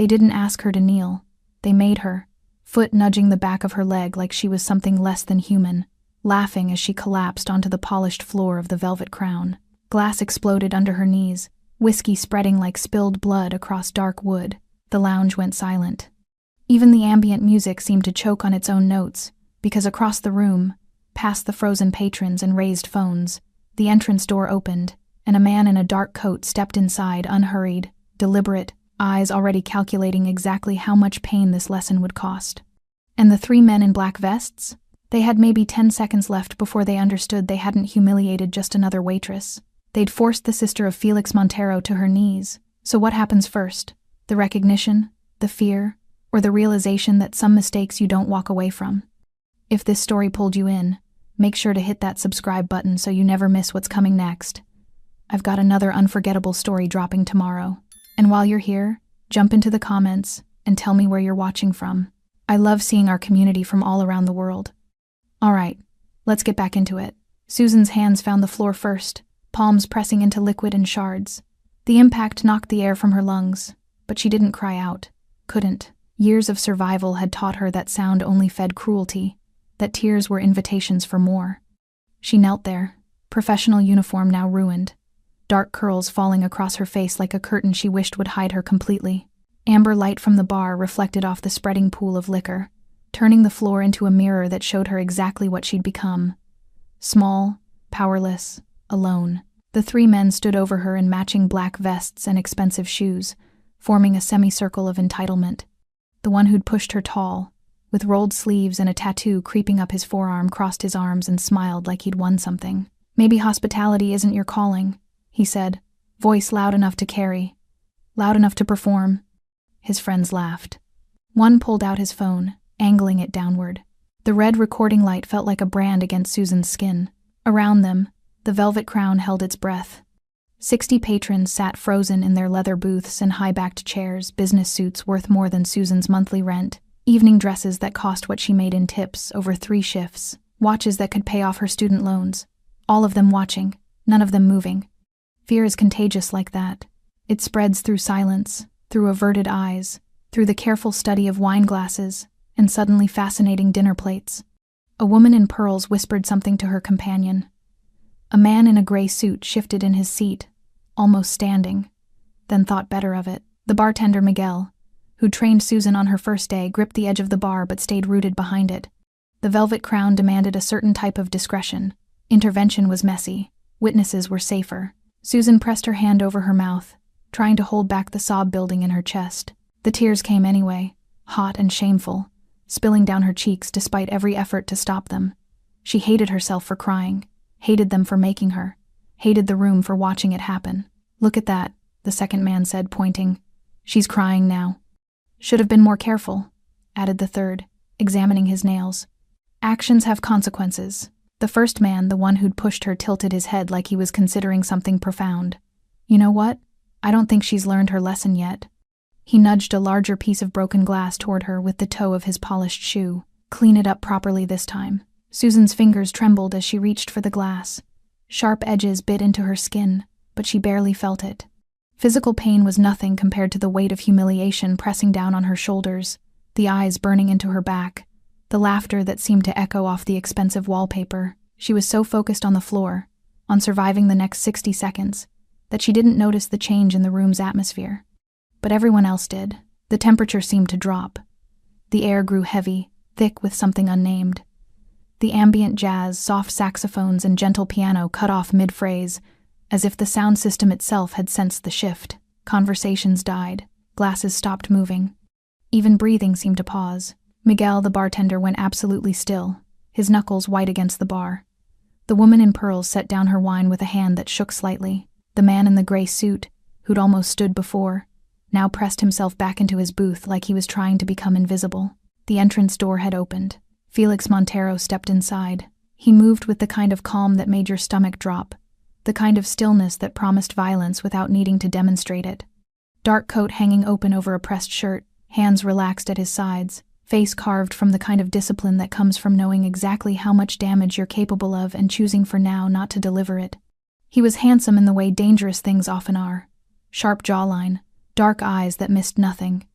They didn't ask her to kneel. They made her, foot nudging the back of her leg like she was something less than human, laughing as she collapsed onto the polished floor of the velvet crown. Glass exploded under her knees, whiskey spreading like spilled blood across dark wood. The lounge went silent. Even the ambient music seemed to choke on its own notes, because across the room, past the frozen patrons and raised phones, the entrance door opened, and a man in a dark coat stepped inside, unhurried, deliberate, eyes already calculating exactly how much pain this lesson would cost. And the 3 men in black vests? They had maybe 10 seconds left before they understood they hadn't humiliated just another waitress. They'd forced the sister of Felix Montero to her knees. So what happens first? The recognition? The fear? Or the realization that some mistakes you don't walk away from? If this story pulled you in, make sure to hit that subscribe button so you never miss what's coming next. I've got another unforgettable story dropping tomorrow. And while you're here, jump into the comments and tell me where you're watching from. I love seeing our community from all around the world. Alright, let's get back into it. Susan's hands found the floor first, palms pressing into liquid and shards. The impact knocked the air from her lungs, but she didn't cry out. Couldn't. Years of survival had taught her that sound only fed cruelty, that tears were invitations for more. She knelt there, professional uniform now ruined, dark curls falling across her face like a curtain she wished would hide her completely. Amber light from the bar reflected off the spreading pool of liquor, turning the floor into a mirror that showed her exactly what she'd become. Small, powerless, alone. The 3 men stood over her in matching black vests and expensive shoes, forming a semicircle of entitlement. The one who'd pushed her tall, with rolled sleeves and a tattoo creeping up his forearm, crossed his arms and smiled like he'd won something. "Maybe hospitality isn't your calling," he said, voice loud enough to carry, loud enough to perform. His friends laughed. One pulled out his phone, angling it downward. The red recording light felt like a brand against Susan's skin. Around them, the velvet crown held its breath. 60 patrons sat frozen in their leather booths and high-backed chairs, business suits worth more than Susan's monthly rent, evening dresses that cost what she made in tips over 3 shifts, watches that could pay off her student loans. All of them watching, none of them moving. Fear is contagious like that. It spreads through silence, through averted eyes, through the careful study of wine glasses, and suddenly fascinating dinner plates. A woman in pearls whispered something to her companion. A man in a gray suit shifted in his seat, almost standing, then thought better of it. The bartender Miguel, who trained Susan on her first day, gripped the edge of the bar but stayed rooted behind it. The velvet crown demanded a certain type of discretion. Intervention was messy. Witnesses were safer. Susan pressed her hand over her mouth, trying to hold back the sob building in her chest. The tears came anyway, hot and shameful, spilling down her cheeks despite every effort to stop them. She hated herself for crying, hated them for making her, hated the room for watching it happen. "Look at that," the second man said, pointing. "She's crying now." "Should have been more careful," added the third, examining his nails. "Actions have consequences." The first man, the one who'd pushed her, tilted his head like he was considering something profound. "You know what? I don't think she's learned her lesson yet." He nudged a larger piece of broken glass toward her with the toe of his polished shoe. "Clean it up properly this time." Susan's fingers trembled as she reached for the glass. Sharp edges bit into her skin, but she barely felt it. Physical pain was nothing compared to the weight of humiliation pressing down on her shoulders, the eyes burning into her back, the laughter that seemed to echo off the expensive wallpaper. She was so focused on the floor, on surviving the next 60 seconds, that she didn't notice the change in the room's atmosphere. But everyone else did. The temperature seemed to drop. The air grew heavy, thick with something unnamed. The ambient jazz, soft saxophones, and gentle piano cut off mid-phrase, as if the sound system itself had sensed the shift. Conversations died. Glasses stopped moving. Even breathing seemed to pause. Miguel, the bartender, went absolutely still, his knuckles white against the bar. The woman in pearls set down her wine with a hand that shook slightly. The man in the gray suit, who'd almost stood before, now pressed himself back into his booth like he was trying to become invisible. The entrance door had opened. Felix Montero stepped inside. He moved with the kind of calm that made your stomach drop, the kind of stillness that promised violence without needing to demonstrate it. Dark coat hanging open over a pressed shirt, hands relaxed at his sides, face carved from the kind of discipline that comes from knowing exactly how much damage you're capable of and choosing for now not to deliver it. He was handsome in the way dangerous things often are. Sharp jawline, dark eyes that missed nothing,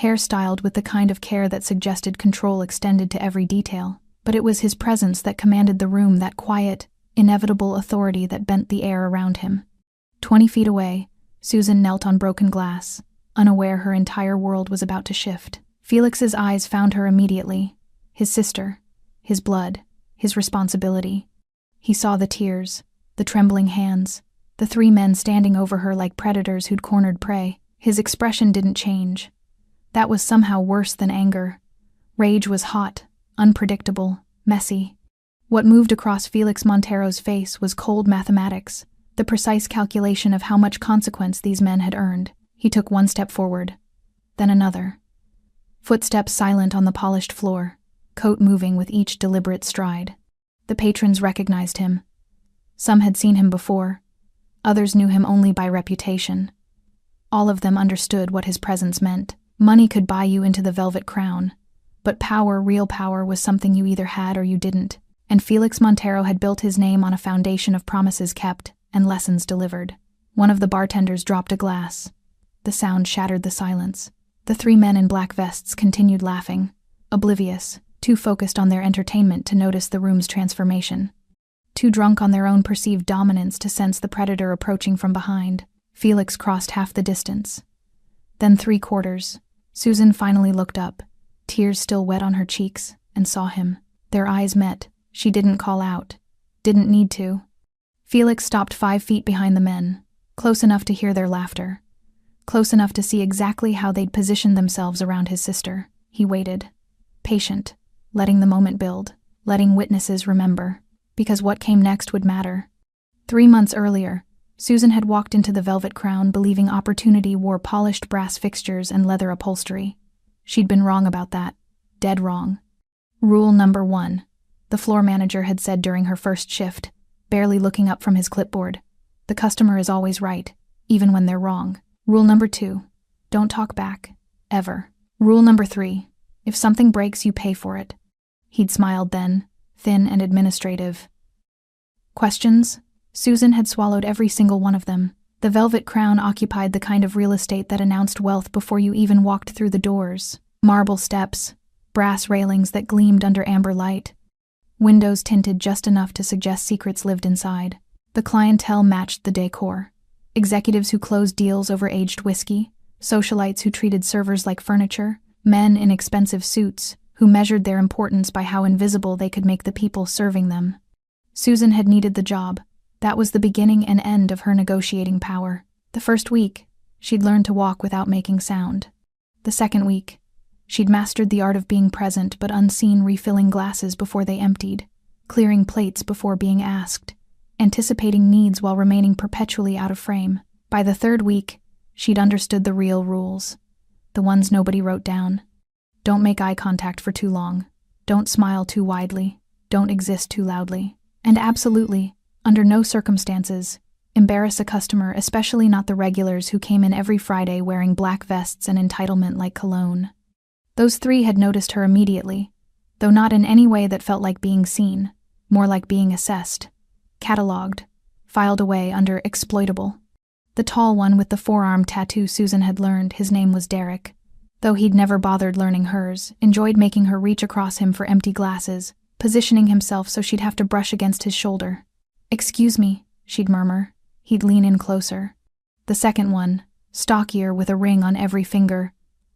hair styled with the kind of care that suggested control extended to every detail. But it was his presence that commanded the room, that quiet, inevitable authority that bent the air around him. 20 feet away, Susan knelt on broken glass, unaware her entire world was about to shift. Felix's eyes found her immediately. His sister, his blood, his responsibility. He saw the tears, the trembling hands, the three men standing over her like predators who'd cornered prey. His expression didn't change. That was somehow worse than anger. Rage was hot, unpredictable, messy. What moved across Felix Montero's face was cold mathematics, the precise calculation of how much consequence these men had earned. He took one step forward, then another. Footsteps silent on the polished floor, coat moving with each deliberate stride. The patrons recognized him. Some had seen him before. Others knew him only by reputation. All of them understood what his presence meant. Money could buy you into the Velvet Crown, but power, real power, was something you either had or you didn't. And Felix Montero had built his name on a foundation of promises kept and lessons delivered. One of the bartenders dropped a glass. The sound shattered the silence. The three men in black vests continued laughing, oblivious, too focused on their entertainment to notice the room's transformation. Too drunk on their own perceived dominance to sense the predator approaching from behind. Felix crossed half the distance. Then 3/4. Susan finally looked up, tears still wet on her cheeks, and saw him. Their eyes met. She didn't call out. Didn't need to. Felix stopped 5 feet behind the men, close enough to hear their laughter, close enough to see exactly how they'd positioned themselves around his sister. He waited, patient, letting the moment build, letting witnesses remember, because what came next would matter. 3 months earlier, Susan had walked into the Velvet Crown believing opportunity wore polished brass fixtures and leather upholstery. She'd been wrong about that. Dead wrong. Rule number 1, the floor manager had said during her first shift, barely looking up from his clipboard. The customer is always right, even when they're wrong. Rule number 2, don't talk back, ever. Rule number 3, if something breaks, you pay for it. He'd smiled then, thin and administrative. Questions? Susan had swallowed every single one of them. The Velvet Crown occupied the kind of real estate that announced wealth before you even walked through the doors. Marble steps, brass railings that gleamed under amber light, windows tinted just enough to suggest secrets lived inside. The clientele matched the decor. Executives who closed deals over aged whiskey, socialites who treated servers like furniture, men in expensive suits who measured their importance by how invisible they could make the people serving them. Susan had needed the job. That was the beginning and end of her negotiating power. The first week, she'd learned to walk without making sound. The second week, she'd mastered the art of being present but unseen, refilling glasses before they emptied, clearing plates before being asked, anticipating needs while remaining perpetually out of frame. By the third week, she'd understood the real rules, the ones nobody wrote down. Don't make eye contact for too long. Don't smile too widely. Don't exist too loudly. And absolutely, under no circumstances, embarrass a customer, especially not the regulars who came in every Friday wearing black vests and entitlement like cologne. Those 3 had noticed her immediately, though not in any way that felt like being seen, more like being assessed, catalogued, filed away under exploitable. The tall one with the forearm tattoo, Susan had learned his name was Derek. Though he'd never bothered learning hers, enjoyed making her reach across him for empty glasses, positioning himself so she'd have to brush against his shoulder. "Excuse me," she'd murmur. He'd lean in closer. The second one, stockier with a ring on every finger,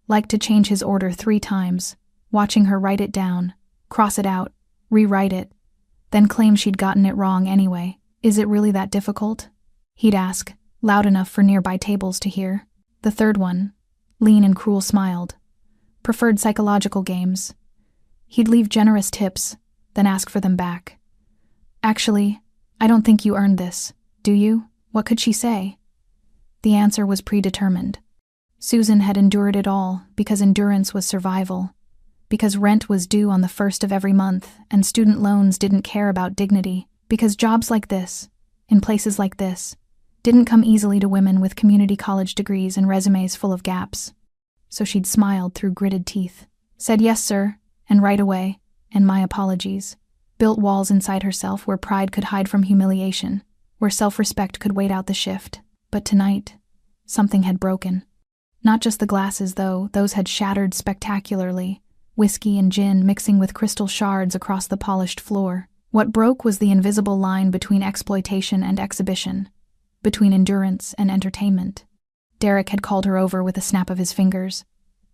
liked to change his order 3 times, watching her write it down, cross it out, rewrite it, then claim she'd gotten it wrong anyway. "Is it really that difficult?" he'd ask, loud enough for nearby tables to hear. The third one, lean and cruel, smiled. Preferred psychological games. He'd leave generous tips, then ask for them back. "Actually, I don't think you earned this, do you?" What could she say? The answer was predetermined. Susan had endured it all because endurance was survival, because rent was due on the 1st of every month and student loans didn't care about dignity, because jobs like this, in places like this, didn't come easily to women with community college degrees and resumes full of gaps. So she'd smiled through gritted teeth, said yes sir, and right away, and my apologies, built walls inside herself where pride could hide from humiliation, where self-respect could wait out the shift. But tonight, something had broken. Not just the glasses, though, those had shattered spectacularly, whiskey and gin mixing with crystal shards across the polished floor. What broke was the invisible line between exploitation and exhibition, between endurance and entertainment. Derek had called her over with a snap of his fingers.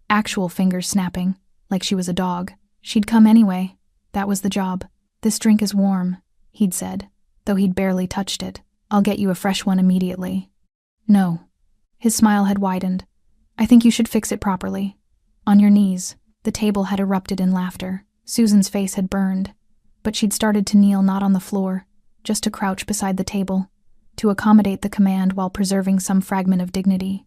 Actual fingers snapping, like she was a dog. She'd come anyway. That was the job. "This drink is warm," he'd said, though he'd barely touched it. "I'll get you a fresh one immediately." "No." His smile had widened. "I think you should fix it properly. On your knees." The table had erupted in laughter. Susan's face had burned, but she'd started to kneel, not on the floor, just to crouch beside the table, to accommodate the command while preserving some fragment of dignity.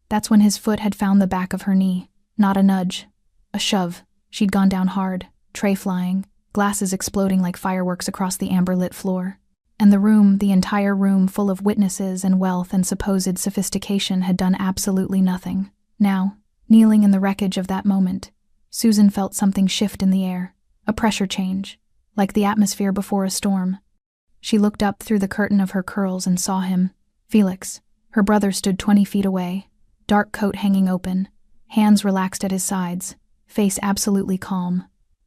That's when his foot had found the back of her knee. Not a nudge. A shove. She'd gone down hard, tray flying, glasses exploding like fireworks across the amber-lit floor. And the room, the entire room full of witnesses and wealth and supposed sophistication, had done absolutely nothing. Now, kneeling in the wreckage of that moment, Susan felt something shift in the air, a pressure change, like the atmosphere before a storm. She looked up through the curtain of her curls and saw him. Felix. Her brother stood 20 feet away, dark coat hanging open, hands relaxed at his sides, face absolutely calm.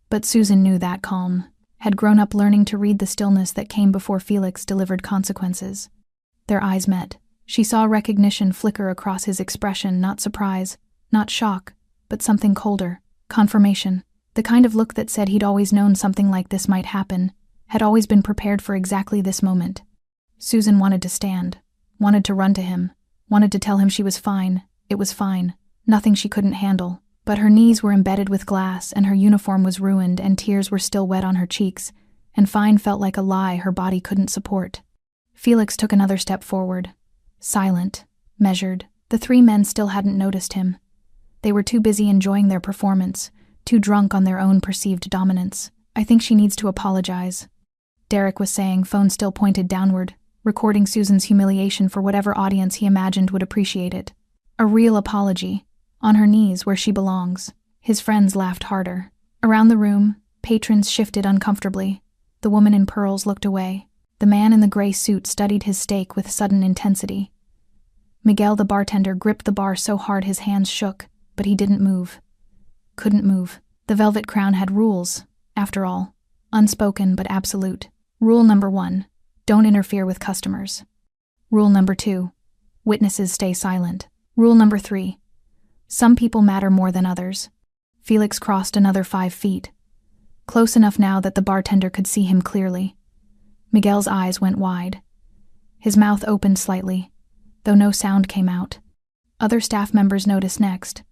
But Susan knew that calm, had grown up learning to read the stillness that came before Felix delivered consequences. Their eyes met. She saw recognition flicker across his expression, not surprise, not shock, but something colder. Confirmation. The kind of look that said he'd always known something like this might happen, had always been prepared for exactly this moment. Susan wanted to stand, wanted to run to him, wanted to tell him she was fine. It was fine. Nothing she couldn't handle. But her knees were embedded with glass, and her uniform was ruined, and tears were still wet on her cheeks, and fine felt like a lie her body couldn't support. Felix took another step forward. Silent, measured. The three men still hadn't noticed him. They were too busy enjoying their performance, too drunk on their own perceived dominance. "I think she needs to apologize," Derek was saying, phone still pointed downward, recording Susan's humiliation for whatever audience he imagined would appreciate it. A real apology, on her knees where she belongs. His friends laughed harder. Around the room, patrons shifted uncomfortably. The woman in pearls looked away. The man in the gray suit studied his steak with sudden intensity. Miguel, the bartender, gripped the bar so hard his hands shook, but he didn't move. Couldn't move. The Velvet Crown had rules, after all. Unspoken but absolute. Rule number 1, don't interfere with customers. Rule number 2, witnesses stay silent. Rule number 3, some people matter more than others. Felix crossed another 5 feet. Close enough now that the bartender could see him clearly. Miguel's eyes went wide. His mouth opened slightly, though no sound came out. Other staff members noticed next.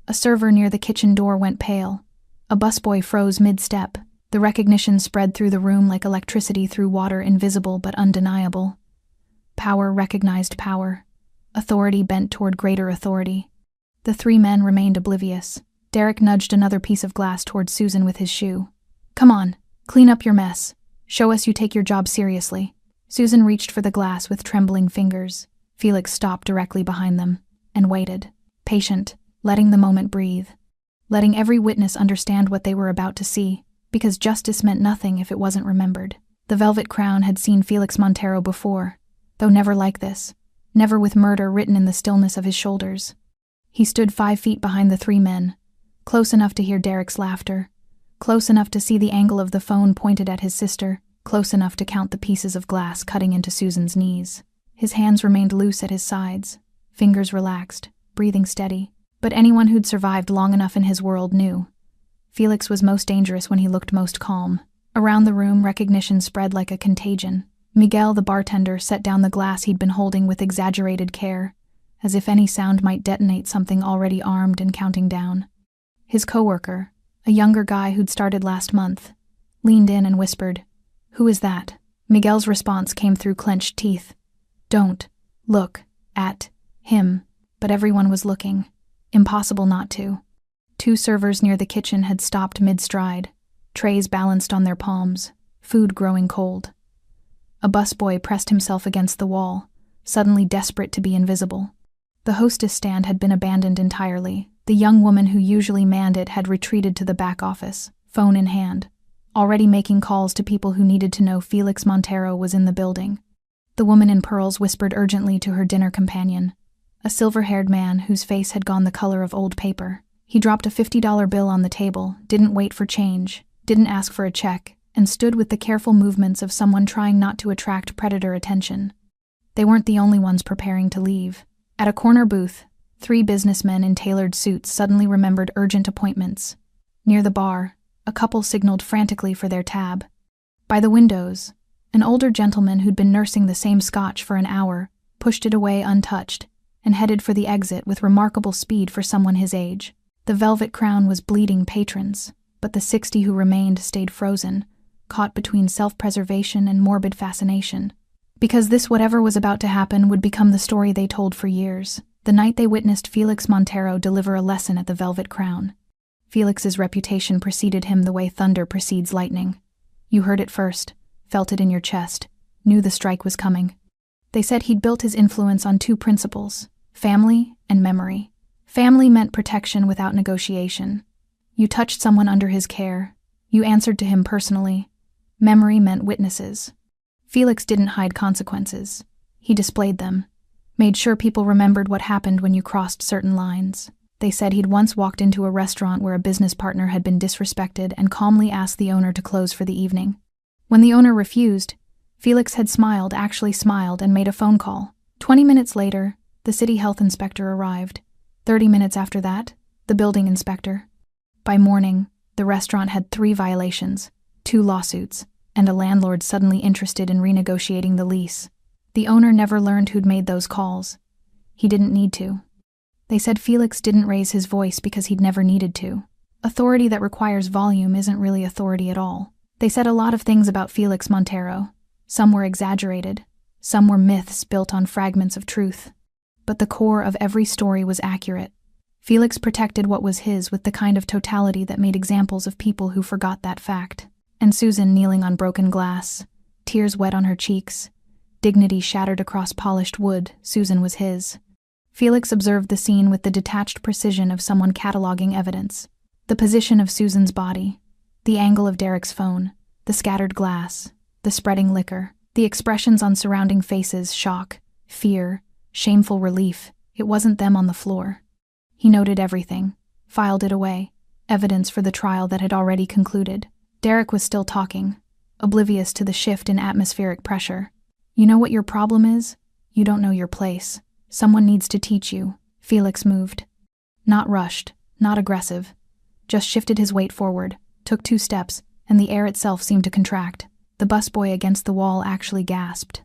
A server near the kitchen door went pale. A busboy froze mid-step. The recognition spread through the room like electricity through water, invisible but undeniable. Power recognized power. Authority bent toward greater authority. The three men remained oblivious. Derek nudged another piece of glass toward Susan with his shoe. "Come on, clean up your mess. Show us you take your job seriously." Susan reached for the glass with trembling fingers. Felix stopped directly behind them and waited, patient, letting the moment breathe, letting every witness understand what they were about to see, because justice meant nothing if it wasn't remembered. The Velvet Crown had seen Felix Montero before, though never like this, never with murder written in the stillness of his shoulders. He stood 5 feet behind the three men, close enough to hear Derek's laughter, close enough to see the angle of the phone pointed at his sister, close enough to count the pieces of glass cutting into Susan's knees. His hands remained loose at his sides, fingers relaxed, breathing steady. But anyone who'd survived long enough in his world knew. Felix was most dangerous when he looked most calm. Around the room, recognition spread like a contagion. Miguel, the bartender, set down the glass he'd been holding with exaggerated care, as if any sound might detonate something already armed and counting down. His coworker, a younger guy who'd started last month, leaned in and whispered, "Who is that?" Miguel's response came through clenched teeth. "Don't look at him." But everyone was looking. Impossible not to. 2 servers near the kitchen had stopped mid-stride, trays balanced on their palms, food growing cold. A busboy pressed himself against the wall, suddenly desperate to be invisible. The hostess stand had been abandoned entirely. The young woman who usually manned it had retreated to the back office, phone in hand, already making calls to people who needed to know Felix Montero was in the building. The woman in pearls whispered urgently to her dinner companion, a silver-haired man whose face had gone the color of old paper. He dropped a $50 bill on the table, didn't wait for change, didn't ask for a check, and stood with the careful movements of someone trying not to attract predator attention. They weren't the only ones preparing to leave. At a corner booth, 3 businessmen in tailored suits suddenly remembered urgent appointments. Near the bar, a couple signaled frantically for their tab. By the windows, an older gentleman who'd been nursing the same scotch for an hour pushed it away untouched and headed for the exit with remarkable speed for someone his age. The Velvet Crown was bleeding patrons, but the 60 who remained stayed frozen, caught between self-preservation and morbid fascination. Because this whatever was about to happen would become the story they told for years, the night they witnessed Felix Montero deliver a lesson at the Velvet Crown. Felix's reputation preceded him the way thunder precedes lightning. You heard it first, felt it in your chest, knew the strike was coming. They said he'd built his influence on 2 principles, family and memory. Family meant protection without negotiation. You touched someone under his care. You answered to him personally. Memory meant witnesses. Felix didn't hide consequences. He displayed them. Made sure people remembered what happened when you crossed certain lines. They said he'd once walked into a restaurant where a business partner had been disrespected and calmly asked the owner to close for the evening. When the owner refused, Felix had actually smiled, and made a phone call. 20 minutes later, the city health inspector arrived. 30 minutes after that, the building inspector. By morning, the restaurant had 3 violations, 2 lawsuits, and a landlord suddenly interested in renegotiating the lease. The owner never learned who'd made those calls. He didn't need to. They said Felix didn't raise his voice because he'd never needed to. Authority that requires volume isn't really authority at all. They said a lot of things about Felix Montero. Some were exaggerated. Some were myths built on fragments of truth. But the core of every story was accurate. Felix protected what was his with the kind of totality that made examples of people who forgot that fact. And Susan kneeling on broken glass, tears wet on her cheeks, dignity shattered across polished wood, Susan was his. Felix observed the scene with the detached precision of someone cataloging evidence. The position of Susan's body, the angle of Derek's phone, the scattered glass, the spreading liquor, the expressions on surrounding faces, shock, fear, shameful relief. It wasn't them on the floor. He noted everything, filed it away, evidence for the trial that had already concluded. Derek was still talking, oblivious to the shift in atmospheric pressure. You know what your problem is? You don't know your place. Someone needs to teach you. Felix moved. Not rushed, not aggressive. Just shifted his weight forward, took 2 steps, and the air itself seemed to contract. The busboy against the wall actually gasped.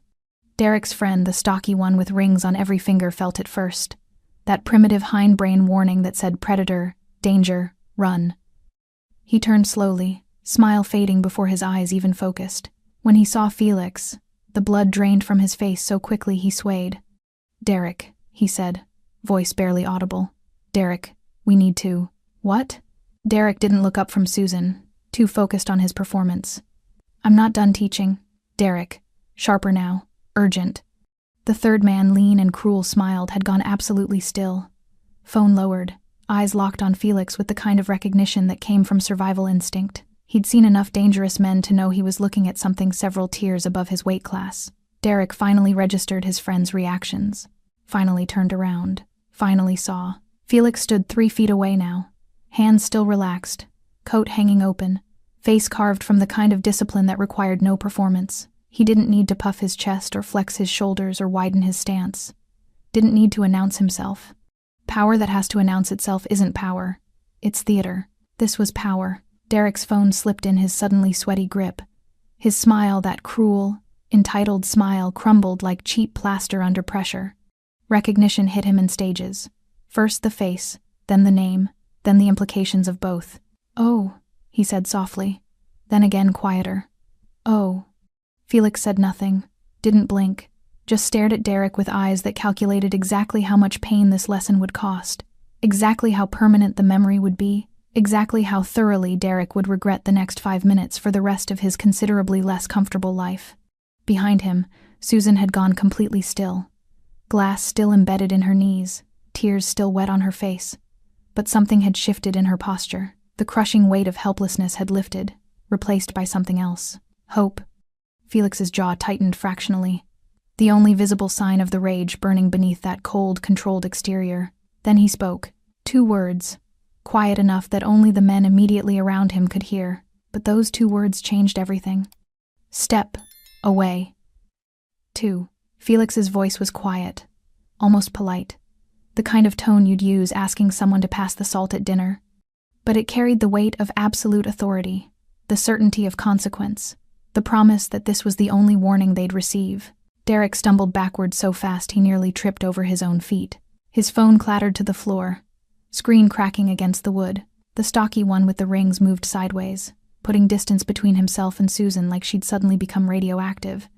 Derek's friend, the stocky one with rings on every finger, felt it first. That primitive hindbrain warning that said predator, danger, run. He turned slowly, smile fading before his eyes even focused. When he saw Felix, the blood drained from his face so quickly he swayed. Derek, he said, voice barely audible. Derek, we need to. What? Derek didn't look up from Susan, too focused on his performance. I'm not done teaching. Derek, sharper now, urgent. The third man, lean and cruel, smiled, had gone absolutely still. Phone lowered, eyes locked on Felix with the kind of recognition that came from survival instinct. He'd seen enough dangerous men to know he was looking at something several tiers above his weight class. Derek finally registered his friend's reactions, finally turned around, finally saw. Felix stood 3 feet away now, hands still relaxed, coat hanging open, face carved from the kind of discipline that required no performance. He didn't need to puff his chest or flex his shoulders or widen his stance. Didn't need to announce himself. Power that has to announce itself isn't power. It's theater. This was power. Derek's phone slipped in his suddenly sweaty grip. His smile, that cruel, entitled smile, crumbled like cheap plaster under pressure. Recognition hit him in stages. First the face, then the name, then the implications of both. Oh, he said softly. Then again quieter. Oh. Felix said nothing, didn't blink, just stared at Derek with eyes that calculated exactly how much pain this lesson would cost, exactly how permanent the memory would be, exactly how thoroughly Derek would regret the next 5 minutes for the rest of his considerably less comfortable life. Behind him, Susan had gone completely still. Glass still embedded in her knees, tears still wet on her face. But something had shifted in her posture. The crushing weight of helplessness had lifted, replaced by something else. Hope. Felix's jaw tightened fractionally. the only visible sign of the rage burning beneath that cold, controlled exterior. Then he spoke. 2 words, quiet enough that only the men immediately around him could hear, but those 2 words changed everything. Step away. 2. Felix's voice was quiet, almost polite, the kind of tone you'd use asking someone to pass the salt at dinner. But it carried the weight of absolute authority, the certainty of consequence, the promise that this was the only warning they'd receive. Derek stumbled backward so fast he nearly tripped over his own feet. His phone clattered to the floor, screen cracking against the wood. The stocky one with the rings moved sideways, putting distance between himself and Susan like she'd suddenly become radioactive.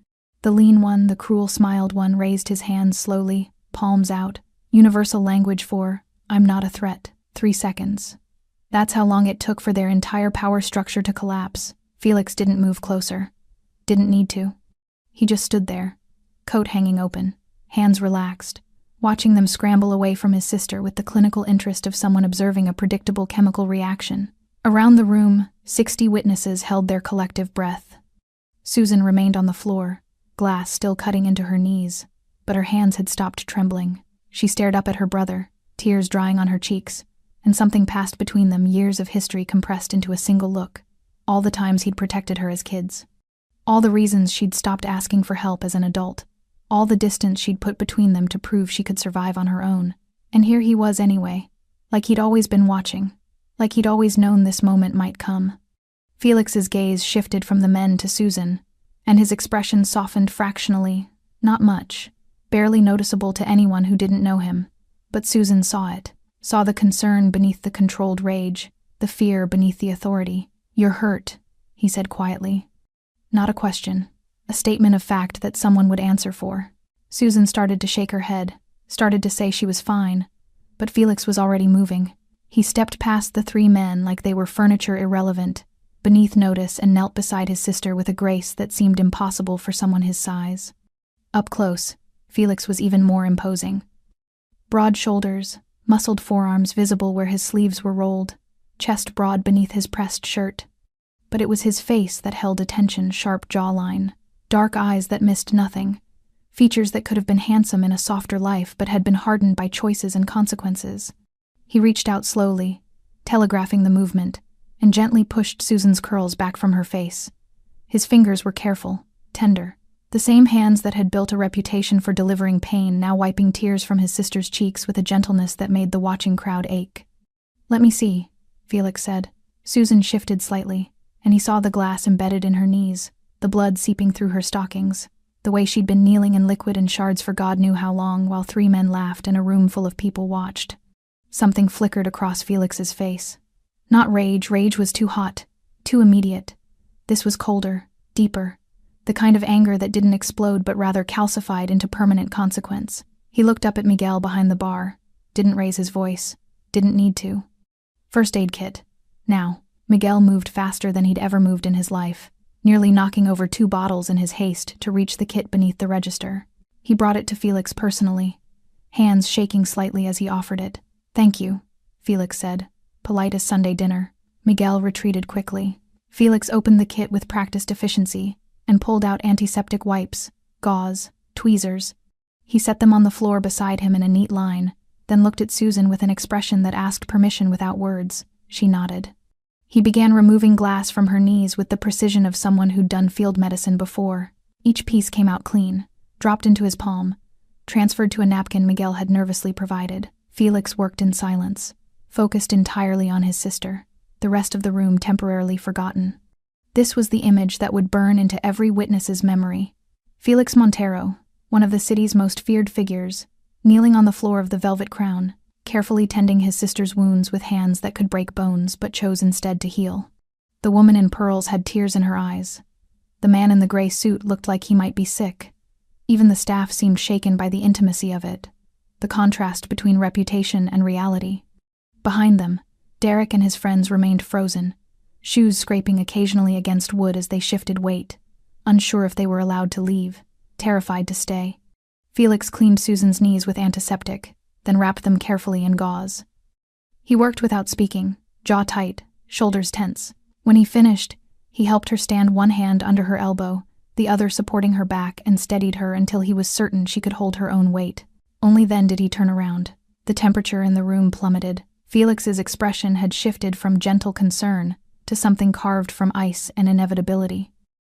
The lean one, the cruel-smiled one, raised his hands slowly, palms out. Universal language for, I'm not a threat. 3 seconds. That's how long it took for their entire power structure to collapse. Felix didn't move closer. Didn't need to. He just stood there, coat hanging open, hands relaxed, watching them scramble away from his sister with the clinical interest of someone observing a predictable chemical reaction. Around the room, 60 witnesses held their collective breath. Susan remained on the floor, glass still cutting into her knees, but her hands had stopped trembling. She stared up at her brother, tears drying on her cheeks, and something passed between them, years of history compressed into a single look. All the times he'd protected her as kids. All the reasons she'd stopped asking for help as an adult. All the distance she'd put between them to prove she could survive on her own. And here he was anyway, like he'd always been watching, like he'd always known this moment might come. Felix's gaze shifted from the men to Susan, and his expression softened fractionally, not much, barely noticeable to anyone who didn't know him. But Susan saw it, saw the concern beneath the controlled rage, the fear beneath the authority. You're hurt, he said quietly. Not a question, a statement of fact that someone would answer for. Susan started to shake her head, started to say she was fine, but Felix was already moving. He stepped past the 3 men like they were furniture irrelevant, beneath notice, and knelt beside his sister with a grace that seemed impossible for someone his size. Up close, Felix was even more imposing. Broad shoulders, muscled forearms visible where his sleeves were rolled, chest broad beneath his pressed shirt. But it was his face that held attention, sharp jawline, dark eyes that missed nothing, features that could have been handsome in a softer life but had been hardened by choices and consequences. He reached out slowly, telegraphing the movement, and gently pushed Susan's curls back from her face. His fingers were careful, tender, the same hands that had built a reputation for delivering pain now wiping tears from his sister's cheeks with a gentleness that made the watching crowd ache. Let me see, Felix said. Susan shifted slightly, and he saw the glass embedded in her knees, the blood seeping through her stockings, the way she'd been kneeling in liquid and shards for God knew how long while 3 men laughed and a room full of people watched. Something flickered across Felix's face. Not rage was too hot, too immediate. This was colder, deeper, the kind of anger that didn't explode but rather calcified into permanent consequence. He looked up at Miguel behind the bar, didn't raise his voice, didn't need to. First aid kit. Now. Miguel moved faster than he'd ever moved in his life, nearly knocking over 2 bottles in his haste to reach the kit beneath the register. He brought it to Felix personally, hands shaking slightly as he offered it. Thank you, Felix said, polite as Sunday dinner. Miguel retreated quickly. Felix opened the kit with practiced efficiency and pulled out antiseptic wipes, gauze, tweezers. He set them on the floor beside him in a neat line, then looked at Susan with an expression that asked permission without words. She nodded. He began removing glass from her knees with the precision of someone who'd done field medicine before. Each piece came out clean, dropped into his palm, transferred to a napkin Miguel had nervously provided. Felix worked in silence, focused entirely on his sister, the rest of the room temporarily forgotten. This was the image that would burn into every witness's memory. Felix Montero, one of the city's most feared figures, kneeling on the floor of the Velvet Crown, carefully tending his sister's wounds with hands that could break bones but chose instead to heal. The woman in pearls had tears in her eyes. The man in the gray suit looked like he might be sick. Even the staff seemed shaken by the intimacy of it, the contrast between reputation and reality. Behind them, Derek and his friends remained frozen, shoes scraping occasionally against wood as they shifted weight, unsure if they were allowed to leave, terrified to stay. Felix cleaned Susan's knees with antiseptic, then wrapped them carefully in gauze. He worked without speaking, jaw tight, shoulders tense. When he finished, he helped her stand one hand under her elbow, the other supporting her back, and steadied her until he was certain she could hold her own weight. Only then did he turn around. The temperature in the room plummeted. Felix's expression had shifted from gentle concern to something carved from ice and inevitability.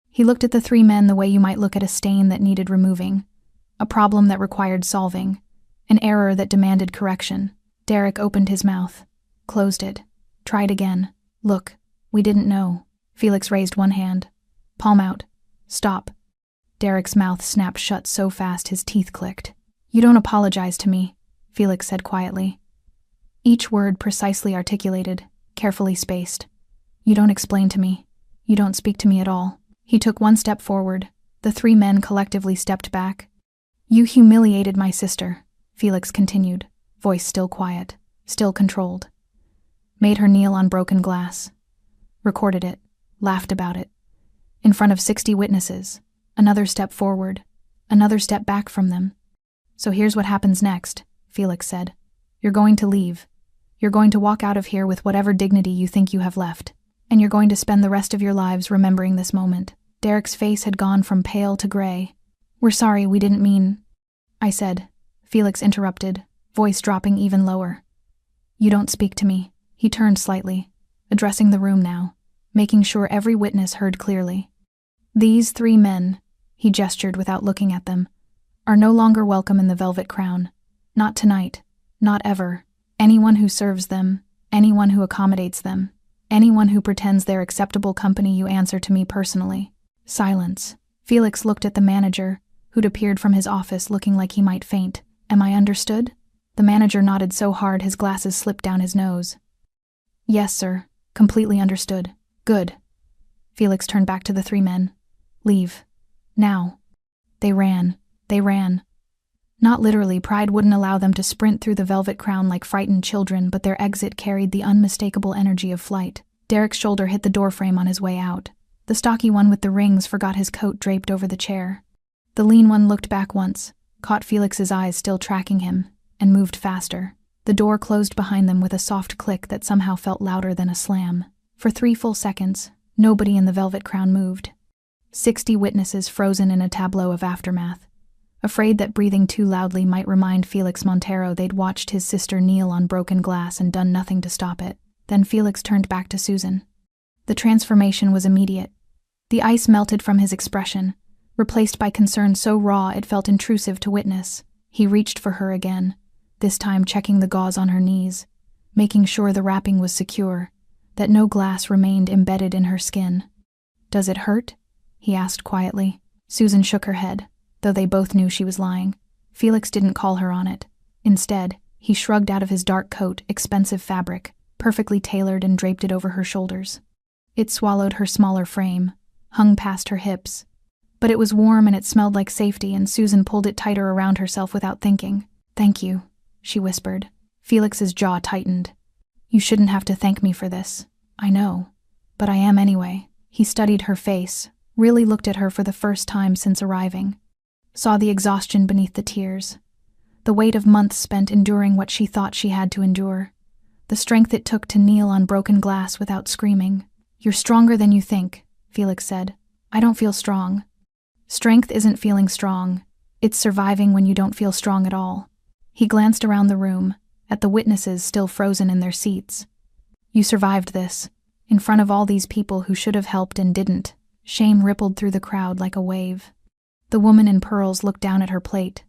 He looked at the three men the way you might look at a stain that needed removing, a problem that required solving, an error that demanded correction. Derek opened his mouth, closed it, tried again. "Look, we didn't know." Felix raised one hand. Palm out. "Stop." Derek's mouth snapped shut so fast his teeth clicked. "You don't apologize to me," Felix said quietly. Each word precisely articulated, carefully spaced. "You don't explain to me. You don't speak to me at all." He took one step forward. The three men collectively stepped back. "You humiliated my sister," Felix continued, voice still quiet, still controlled. "Made her kneel on broken glass. Recorded it, laughed about it. In front of 60 witnesses. Another step forward, another step back from them. So here's what happens next," Felix said. "You're going to leave. You're going to walk out of here with whatever dignity you think you have left. And you're going to spend the rest of your lives remembering this moment." Derek's face had gone from pale to gray. "We're sorry, we didn't mean—" "I said," Felix interrupted, voice dropping even lower. "You don't speak to me." He turned slightly, addressing the room now, making sure every witness heard clearly. "These three men," he gestured without looking at them, "are no longer welcome in the Velvet Crown. Not tonight. Not ever. Anyone who serves them, anyone who accommodates them, anyone who pretends they're acceptable company, you answer to me personally." Silence. Felix looked at the manager, who'd appeared from his office looking like he might faint. "Am I understood?" The manager nodded so hard his glasses slipped down his nose. "Yes, sir. Completely understood." "Good." Felix turned back to the three men. "Leave. Now." They ran. Not literally, pride wouldn't allow them to sprint through the Velvet Crown like frightened children, but their exit carried the unmistakable energy of flight. Derek's shoulder hit the doorframe on his way out. The stocky one with the rings forgot his coat draped over the chair. The lean one looked back once, caught Felix's eyes still tracking him, and moved faster. The door closed behind them with a soft click that somehow felt louder than a slam. For 3 full seconds, nobody in the Velvet Crown moved. 60 witnesses frozen in a tableau of aftermath. Afraid that breathing too loudly might remind Felix Montero they'd watched his sister kneel on broken glass and done nothing to stop it. Then Felix turned back to Susan. The transformation was immediate. The ice melted from his expression, replaced by concern so raw it felt intrusive to witness. He reached for her again, this time checking the gauze on her knees, making sure the wrapping was secure, that no glass remained embedded in her skin. "Does it hurt?" he asked quietly. Susan shook her head, though they both knew she was lying. Felix didn't call her on it. Instead, he shrugged out of his dark coat expensive fabric, perfectly tailored, and draped it over her shoulders. It swallowed her smaller frame, hung past her hips. But it was warm and it smelled like safety, and Susan pulled it tighter around herself without thinking. "Thank you," she whispered. Felix's jaw tightened. "You shouldn't have to thank me for this. I know. But I am anyway." He studied her face, really looked at her for the first time since arriving. Saw the exhaustion beneath the tears. The weight of months spent enduring what she thought she had to endure. The strength it took to kneel on broken glass without screaming. "You're stronger than you think," Felix said. "I don't feel strong." Strength isn't feeling strong. It's surviving when you don't feel strong at all. He glanced around the room, at the witnesses still frozen in their seats. "You survived this, in front of all these people who should have helped and didn't." Shame rippled through the crowd like a wave. The woman in pearls looked down at her plate.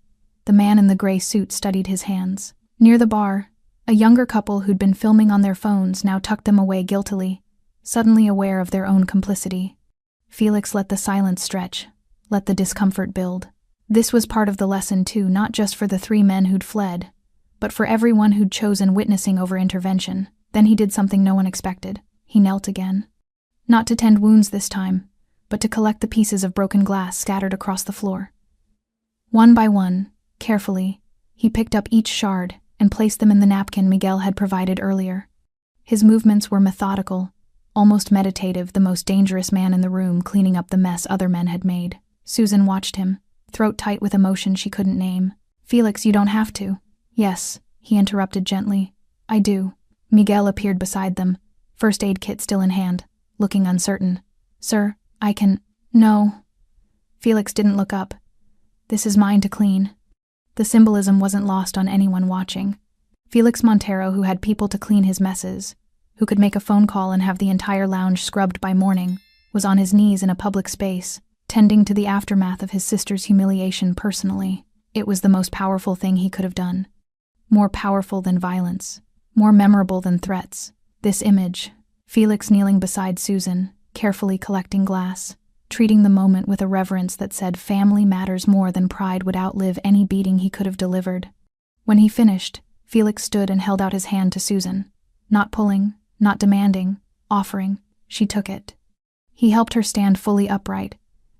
The man in the gray suit studied his hands. Near the bar, a younger couple who'd been filming on their phones now tucked them away guiltily, suddenly aware of their own complicity. Felix let the silence stretch, let the discomfort build. This was part of the lesson too, not just for the three men who'd fled, but for everyone who'd chosen witnessing over intervention. Then he did something no one expected. He knelt again. Not to tend wounds this time, but to collect the pieces of broken glass scattered across the floor. One by one, carefully, he picked up each shard and placed them in the napkin Miguel had provided earlier. His movements were methodical, almost meditative, the most dangerous man in the room cleaning up the mess other men had made. Susan watched him, throat tight with emotion she couldn't name. "Felix, you don't have to." "Yes," he interrupted gently. "I do." Miguel appeared beside them, first aid kit still in hand, looking uncertain. "Sir, I can—" "No." Felix didn't look up. "This is mine to clean." The symbolism wasn't lost on anyone watching. Felix Montero, who had people to clean his messes, who could make a phone call and have the entire lounge scrubbed by morning, was on his knees in a public space, tending to the aftermath of his sister's humiliation personally. It was the most powerful thing he could have done. More powerful than violence. More memorable than threats. This image, Felix kneeling beside Susan, carefully collecting glass, treating the moment with a reverence that said family matters more than pride, would outlive any beating he could have delivered. When he finished, Felix stood and held out his hand to Susan. Not pulling, not demanding, offering. She took it. He helped her stand fully upright,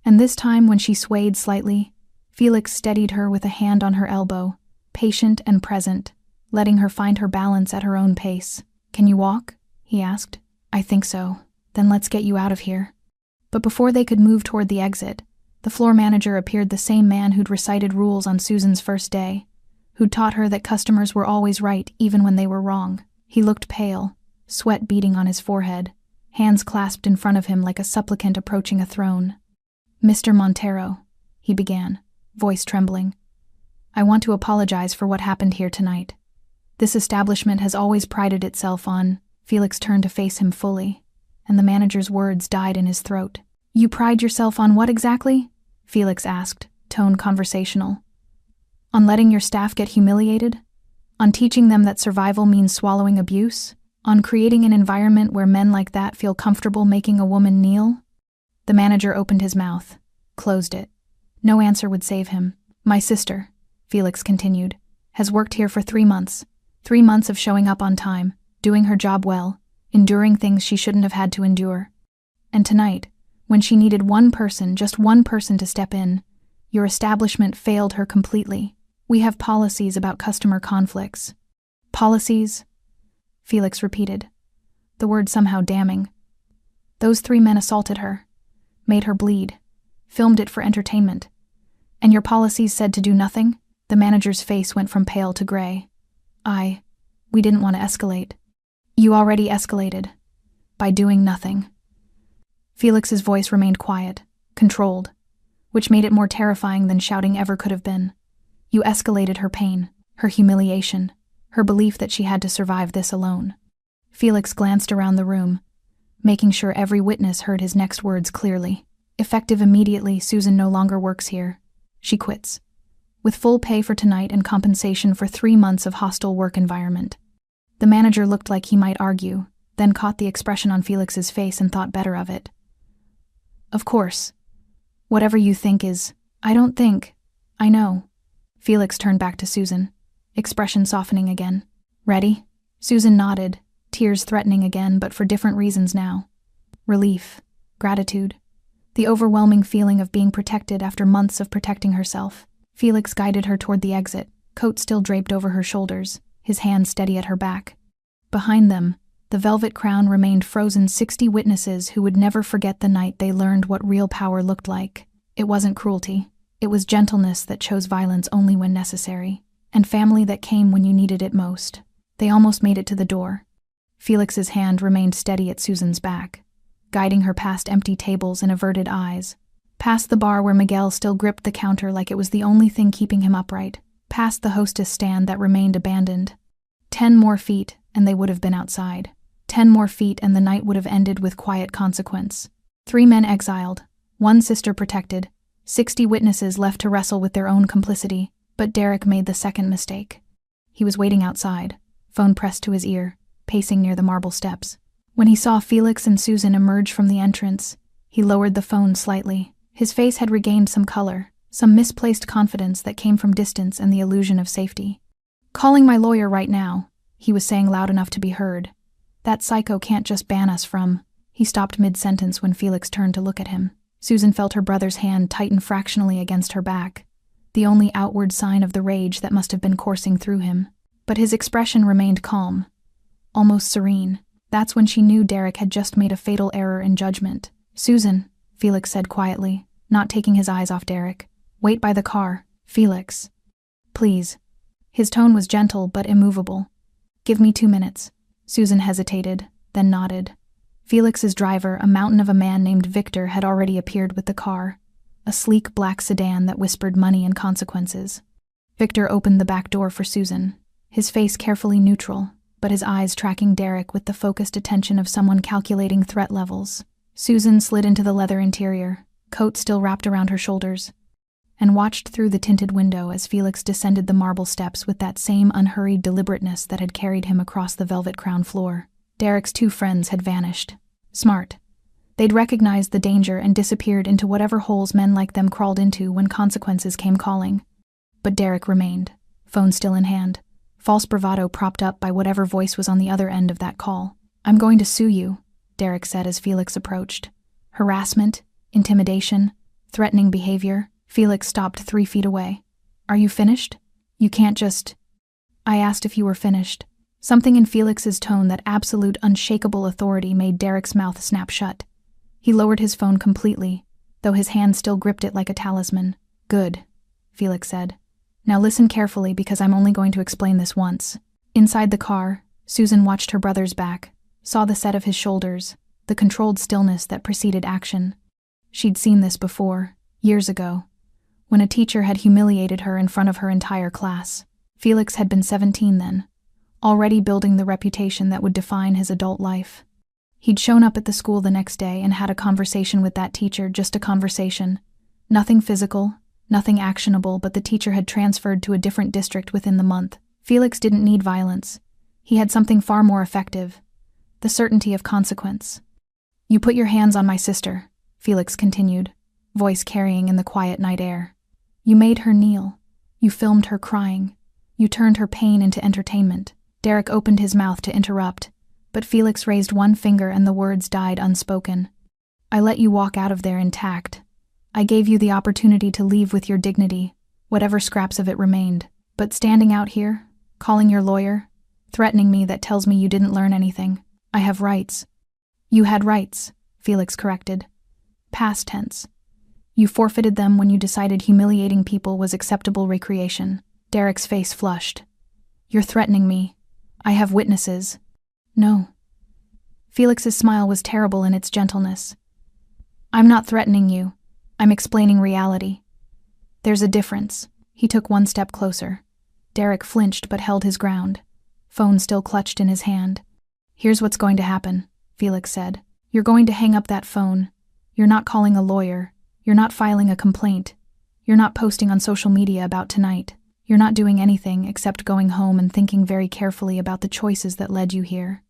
and this time when she swayed slightly, Felix steadied her with a hand on her elbow, patient and present, letting her find her balance at her own pace. "Can you walk?" he asked. "I think so. Then let's get you out of here." But before they could move toward the exit, the floor manager appeared, the same man who'd recited rules on Susan's first day, who'd taught her that customers were always right even when they were wrong. He looked pale, sweat beading on his forehead, hands clasped in front of him like a supplicant approaching a throne. "Mr. Montero," he began, voice trembling, "I want to apologize for what happened here tonight. This establishment has always prided itself on—" Felix turned to face him fully, and the manager's words died in his throat. "You pride yourself on what exactly?" Felix asked, tone conversational. "On letting your staff get humiliated? On teaching them that survival means swallowing abuse? On creating an environment where men like that feel comfortable making a woman kneel?" The manager opened his mouth, closed it. No answer would save him. "My sister," Felix continued, "has worked here for 3 months. 3 months of showing up on time, doing her job well, enduring things she shouldn't have had to endure. And tonight, when she needed one person, just one person to step in, your establishment failed her completely. We have policies about customer conflicts." "Policies?" Felix repeated, the word somehow damning. "Those 3 men assaulted her, made her bleed, filmed it for entertainment. And your policies said to do nothing?" The manager's face went from pale to gray. We didn't want to escalate." "You already escalated. By doing nothing." Felix's voice remained quiet, controlled, which made it more terrifying than shouting ever could have been. "You escalated her pain, her humiliation, her belief that she had to survive this alone." Felix glanced around the room, making sure every witness heard his next words clearly. "Effective immediately, Susan no longer works here. She quits. With full pay for tonight and compensation for 3 months of hostile work environment." The manager looked like he might argue, then caught the expression on Felix's face and thought better of it. "Of course. Whatever you think is—" "I don't think. I know." Felix turned back to Susan, expression softening again. "Ready?" Susan nodded, tears threatening again, but for different reasons now. Relief, gratitude, the overwhelming feeling of being protected after months of protecting herself. Felix guided her toward the exit, coat still draped over her shoulders, his hand steady at her back. Behind them, the velvet crown remained frozen 60 witnesses who would never forget the night they learned what real power looked like. It wasn't cruelty. It was gentleness that chose violence only when necessary, and family that came when you needed it most. They almost made it to the door. Felix's hand remained steady at Susan's back, guiding her past empty tables and averted eyes, past the bar where Miguel still gripped the counter like it was the only thing keeping him upright, past the hostess stand that remained abandoned. 10 more feet, and they would have been outside. 10 more feet, and the night would have ended with quiet consequence. 3 men exiled, 1 sister protected, 60 witnesses left to wrestle with their own complicity, but Derek made the second mistake. He was waiting outside, phone pressed to his ear, pacing near the marble steps. When he saw Felix and Susan emerge from the entrance, he lowered the phone slightly. His face had regained some color, some misplaced confidence that came from distance and the illusion of safety. "Calling my lawyer right now," he was saying loud enough to be heard. "That psycho can't just ban us from—" He stopped mid-sentence when Felix turned to look at him. Susan felt her brother's hand tighten fractionally against her back, the only outward sign of the rage that must have been coursing through him. But his expression remained calm, almost serene. That's when she knew Derek had just made a fatal error in judgment. "Susan," Felix said quietly, not taking his eyes off Derek. "Wait by the car, Felix. Please." His tone was gentle but immovable. "Give me 2 minutes." Susan hesitated, then nodded. Felix's driver, a mountain of a man named Victor, had already appeared with the car, a sleek black sedan that whispered money and consequences. Victor opened the back door for Susan, his face carefully neutral, but his eyes tracking Derek with the focused attention of someone calculating threat levels. Susan slid into the leather interior, coat still wrapped around her shoulders, and watched through the tinted window as Felix descended the marble steps with that same unhurried deliberateness that had carried him across the velvet-crowned floor. Derek's two friends had vanished. Smart. They'd recognized the danger and disappeared into whatever holes men like them crawled into when consequences came calling. But Derek remained, phone still in hand, false bravado propped up by whatever voice was on the other end of that call. "I'm going to sue you," Derek said as Felix approached. "Harassment, intimidation, threatening behavior." Felix stopped 3 feet away. "Are you finished? You can't just—" "I asked if you were finished." Something in Felix's tone, that absolute, unshakable authority, made Derek's mouth snap shut. He lowered his phone completely, though his hand still gripped it like a talisman. "Good," Felix said. "Now listen carefully, because I'm only going to explain this once." Inside the car, Susan watched her brother's back, saw the set of his shoulders, the controlled stillness that preceded action. She'd seen this before, years ago, when a teacher had humiliated her in front of her entire class. Felix had been 17 then, already building the reputation that would define his adult life. He'd shown up at the school the next day and had a conversation with that teacher, just a conversation. Nothing physical, nothing actionable, but the teacher had transferred to a different district within the month. Felix didn't need violence. He had something far more effective: the certainty of consequence. "You put your hands on my sister," Felix continued, voice carrying in the quiet night air. "You made her kneel. You filmed her crying. You turned her pain into entertainment." Derek opened his mouth to interrupt, but Felix raised one finger and the words died unspoken. "I let you walk out of there intact. I gave you the opportunity to leave with your dignity, whatever scraps of it remained. But standing out here, calling your lawyer, threatening me, that tells me you didn't learn anything. I have rights." "You had rights," Felix corrected. "Past tense. You forfeited them when you decided humiliating people was acceptable recreation." Derek's face flushed. "You're threatening me. I have witnesses." "No." Felix's smile was terrible in its gentleness. "I'm not threatening you. I'm explaining reality. There's a difference." He took one step closer. Derek flinched but held his ground, phone still clutched in his hand. "Here's what's going to happen," Felix said. "You're going to hang up that phone. You're not calling a lawyer. You're not filing a complaint. You're not posting on social media about tonight. You're not doing anything except going home and thinking very carefully about the choices that led you here.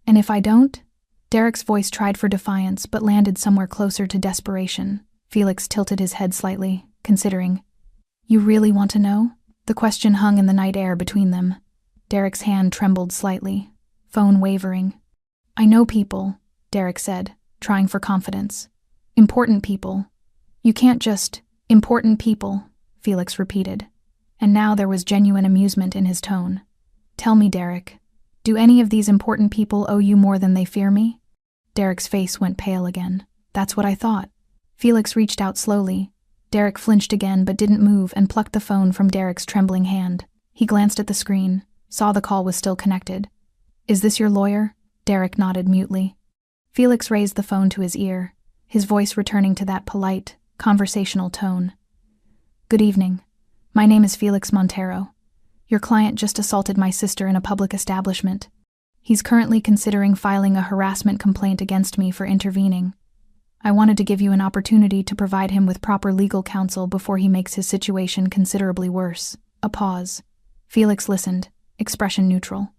And if I don't?" Derek's voice tried for defiance but landed somewhere closer to desperation. Felix tilted his head slightly, considering. "You really want to know?" The question hung in the night air between them. Derek's hand trembled slightly, phone wavering. "I know people," Derek said, trying for confidence. "Important people. You can't just—" "Important people," Felix repeated, and now there was genuine amusement in his tone. "Tell me, Derek, do any of these important people owe you more than they fear me?" Derek's face went pale again. "That's what I thought." Felix reached out slowly. Derek flinched again but didn't move and plucked the phone from Derek's trembling hand. He glanced at the screen, saw the call was still connected. "Is this your lawyer?" Derek nodded mutely. Felix raised the phone to his ear, his voice returning to that polite, conversational tone. "Good evening. My name is Felix Montero. Your client just assaulted my sister in a public establishment. He's currently considering filing a harassment complaint against me for intervening. I wanted to give you an opportunity to provide him with proper legal counsel before he makes his situation considerably worse." A pause. Felix listened, expression neutral.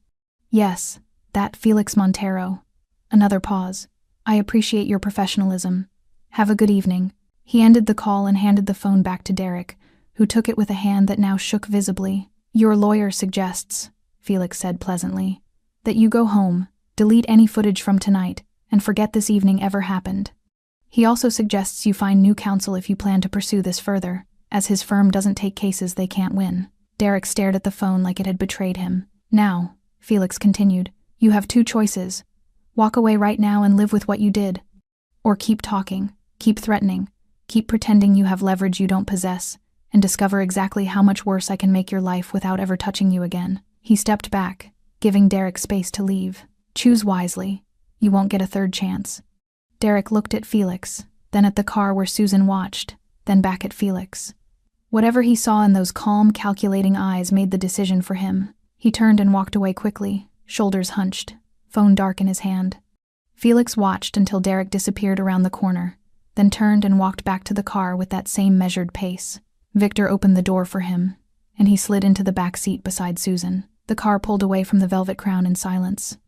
"Yes, that Felix Montero." Another pause. "I appreciate your professionalism. Have a good evening." He ended the call and handed the phone back to Derek, who took it with a hand that now shook visibly. "Your lawyer suggests," Felix said pleasantly, "that you go home, delete any footage from tonight, and forget this evening ever happened. He also suggests you find new counsel if you plan to pursue this further, as his firm doesn't take cases they can't win." Derek stared at the phone like it had betrayed him. "Now," Felix continued, "you have 2 choices. Walk away right now and live with what you did. Or keep talking, keep threatening, keep pretending you have leverage you don't possess, and discover exactly how much worse I can make your life without ever touching you again." He stepped back, giving Derek space to leave. "Choose wisely. You won't get a third chance." Derek looked at Felix, then at the car where Susan watched, then back at Felix. Whatever he saw in those calm, calculating eyes made the decision for him. He turned and walked away quickly, shoulders hunched, phone dark in his hand. Felix watched until Derek disappeared around the corner, then turned and walked back to the car with that same measured pace. Victor opened the door for him, and he slid into the back seat beside Susan. The car pulled away from the Velvet Crown in silence.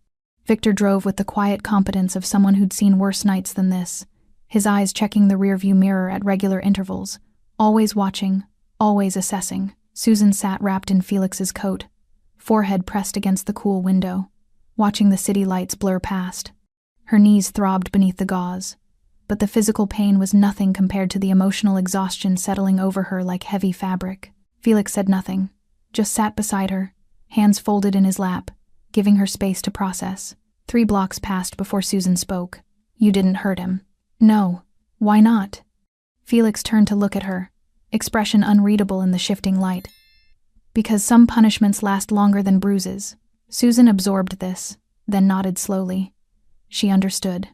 Victor drove with the quiet competence of someone who'd seen worse nights than this, his eyes checking the rearview mirror at regular intervals, always watching, always assessing. Susan sat wrapped in Felix's coat, forehead pressed against the cool window, watching the city lights blur past. Her knees throbbed beneath the gauze, but the physical pain was nothing compared to the emotional exhaustion settling over her like heavy fabric. Felix said nothing, just sat beside her, hands folded in his lap, giving her space to process. 3 blocks passed before Susan spoke. "You didn't hurt him." "No. Why not?" Felix turned to look at her, expression unreadable in the shifting light. "Because some punishments last longer than bruises." Susan absorbed this, then nodded slowly. She understood.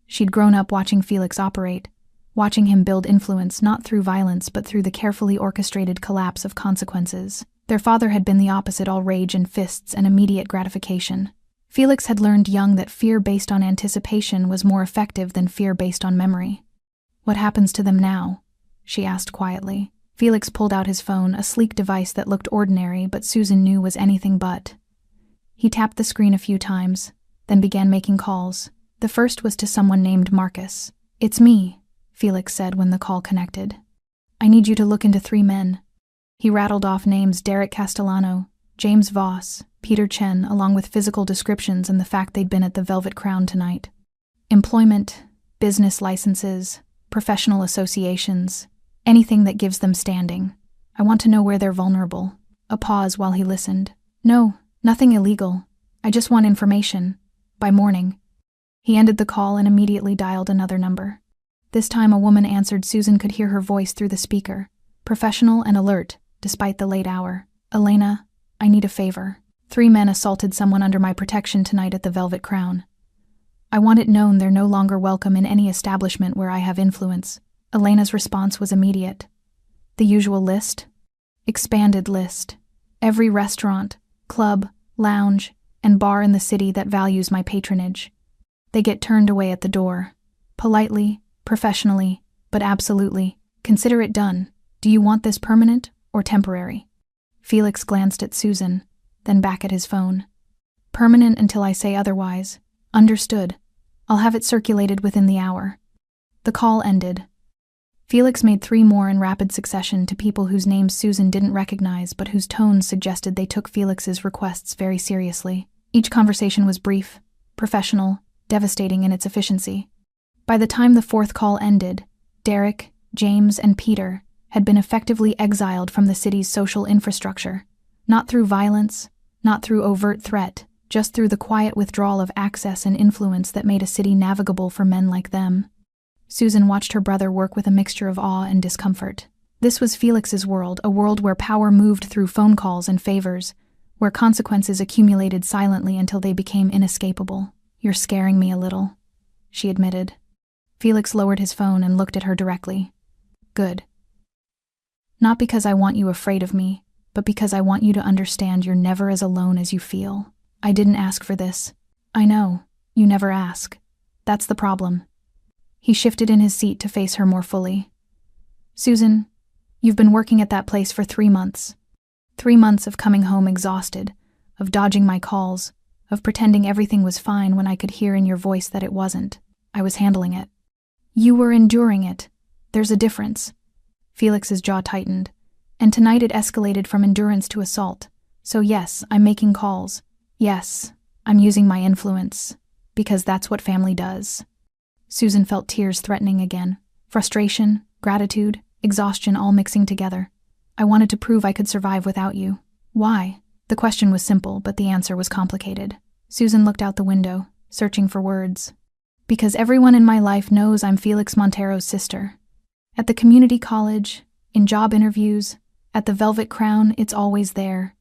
She'd grown up watching Felix operate, watching him build influence not through violence but through the carefully orchestrated collapse of consequences. Their father had been the opposite, all rage and fists and immediate gratification. Felix had learned young that fear based on anticipation was more effective than fear based on memory. "What happens to them now?" she asked quietly. Felix pulled out his phone, a sleek device that looked ordinary but Susan knew was anything but. He tapped the screen a few times, then began making calls. The first was to someone named Marcus. "It's me," Felix said when the call connected. "I need you to look into 3 men." He rattled off names: Derek Castellano, James Voss, Peter Chen, along with physical descriptions and the fact they'd been at the Velvet Crown tonight. Employment, business licenses, professional associations, anything that gives them standing. "I want to know where they're vulnerable." A pause while he listened. "No, nothing illegal. I just want information. By morning." He ended the call and immediately dialed another number. This time a woman answered. Susan could hear her voice through the speaker, professional and alert, despite the late hour. "Elena, I need a favor. 3 men assaulted someone under my protection tonight at the Velvet Crown. I want it known they're no longer welcome in any establishment where I have influence." Elena's response was immediate. "The usual list?" "Expanded list. Every restaurant, club, lounge, and bar in the city that values my patronage. They get turned away at the door. Politely, professionally, but absolutely. Consider it done. Do you want this permanent or temporary?" Felix glanced at Susan, then back at his phone. "Permanent until I say otherwise." "Understood. I'll have it circulated within the hour." The call ended. Felix made 3 more in rapid succession to people whose names Susan didn't recognize but whose tones suggested they took Felix's requests very seriously. Each conversation was brief, professional, devastating in its efficiency. By the time the 4th call ended, Derek, James, and Peter had been effectively exiled from the city's social infrastructure, not through violence, not through overt threat, just through the quiet withdrawal of access and influence that made a city navigable for men like them. Susan watched her brother work with a mixture of awe and discomfort. This was Felix's world, a world where power moved through phone calls and favors, where consequences accumulated silently until they became inescapable. "You're scaring me a little," she admitted. Felix lowered his phone and looked at her directly. "Good. Not because I want you afraid of me, but because I want you to understand you're never as alone as you feel. I didn't ask for this." "I know. You never ask. That's the problem." He shifted in his seat to face her more fully. "Susan, you've been working at that place for 3 months. 3 months of coming home exhausted, of dodging my calls, of pretending everything was fine when I could hear in your voice that it wasn't. I was handling it. You were enduring it. There's a difference." Felix's jaw tightened. "And tonight it escalated from endurance to assault. So yes, I'm making calls. Yes, I'm using my influence. Because that's what family does." Susan felt tears threatening again. Frustration, gratitude, exhaustion all mixing together. "I wanted to prove I could survive without you." "Why?" The question was simple, but the answer was complicated. Susan looked out the window, searching for words. "Because everyone in my life knows I'm Felix Montero's sister. At the community college, in job interviews, at the Velvet Crown, it's always there.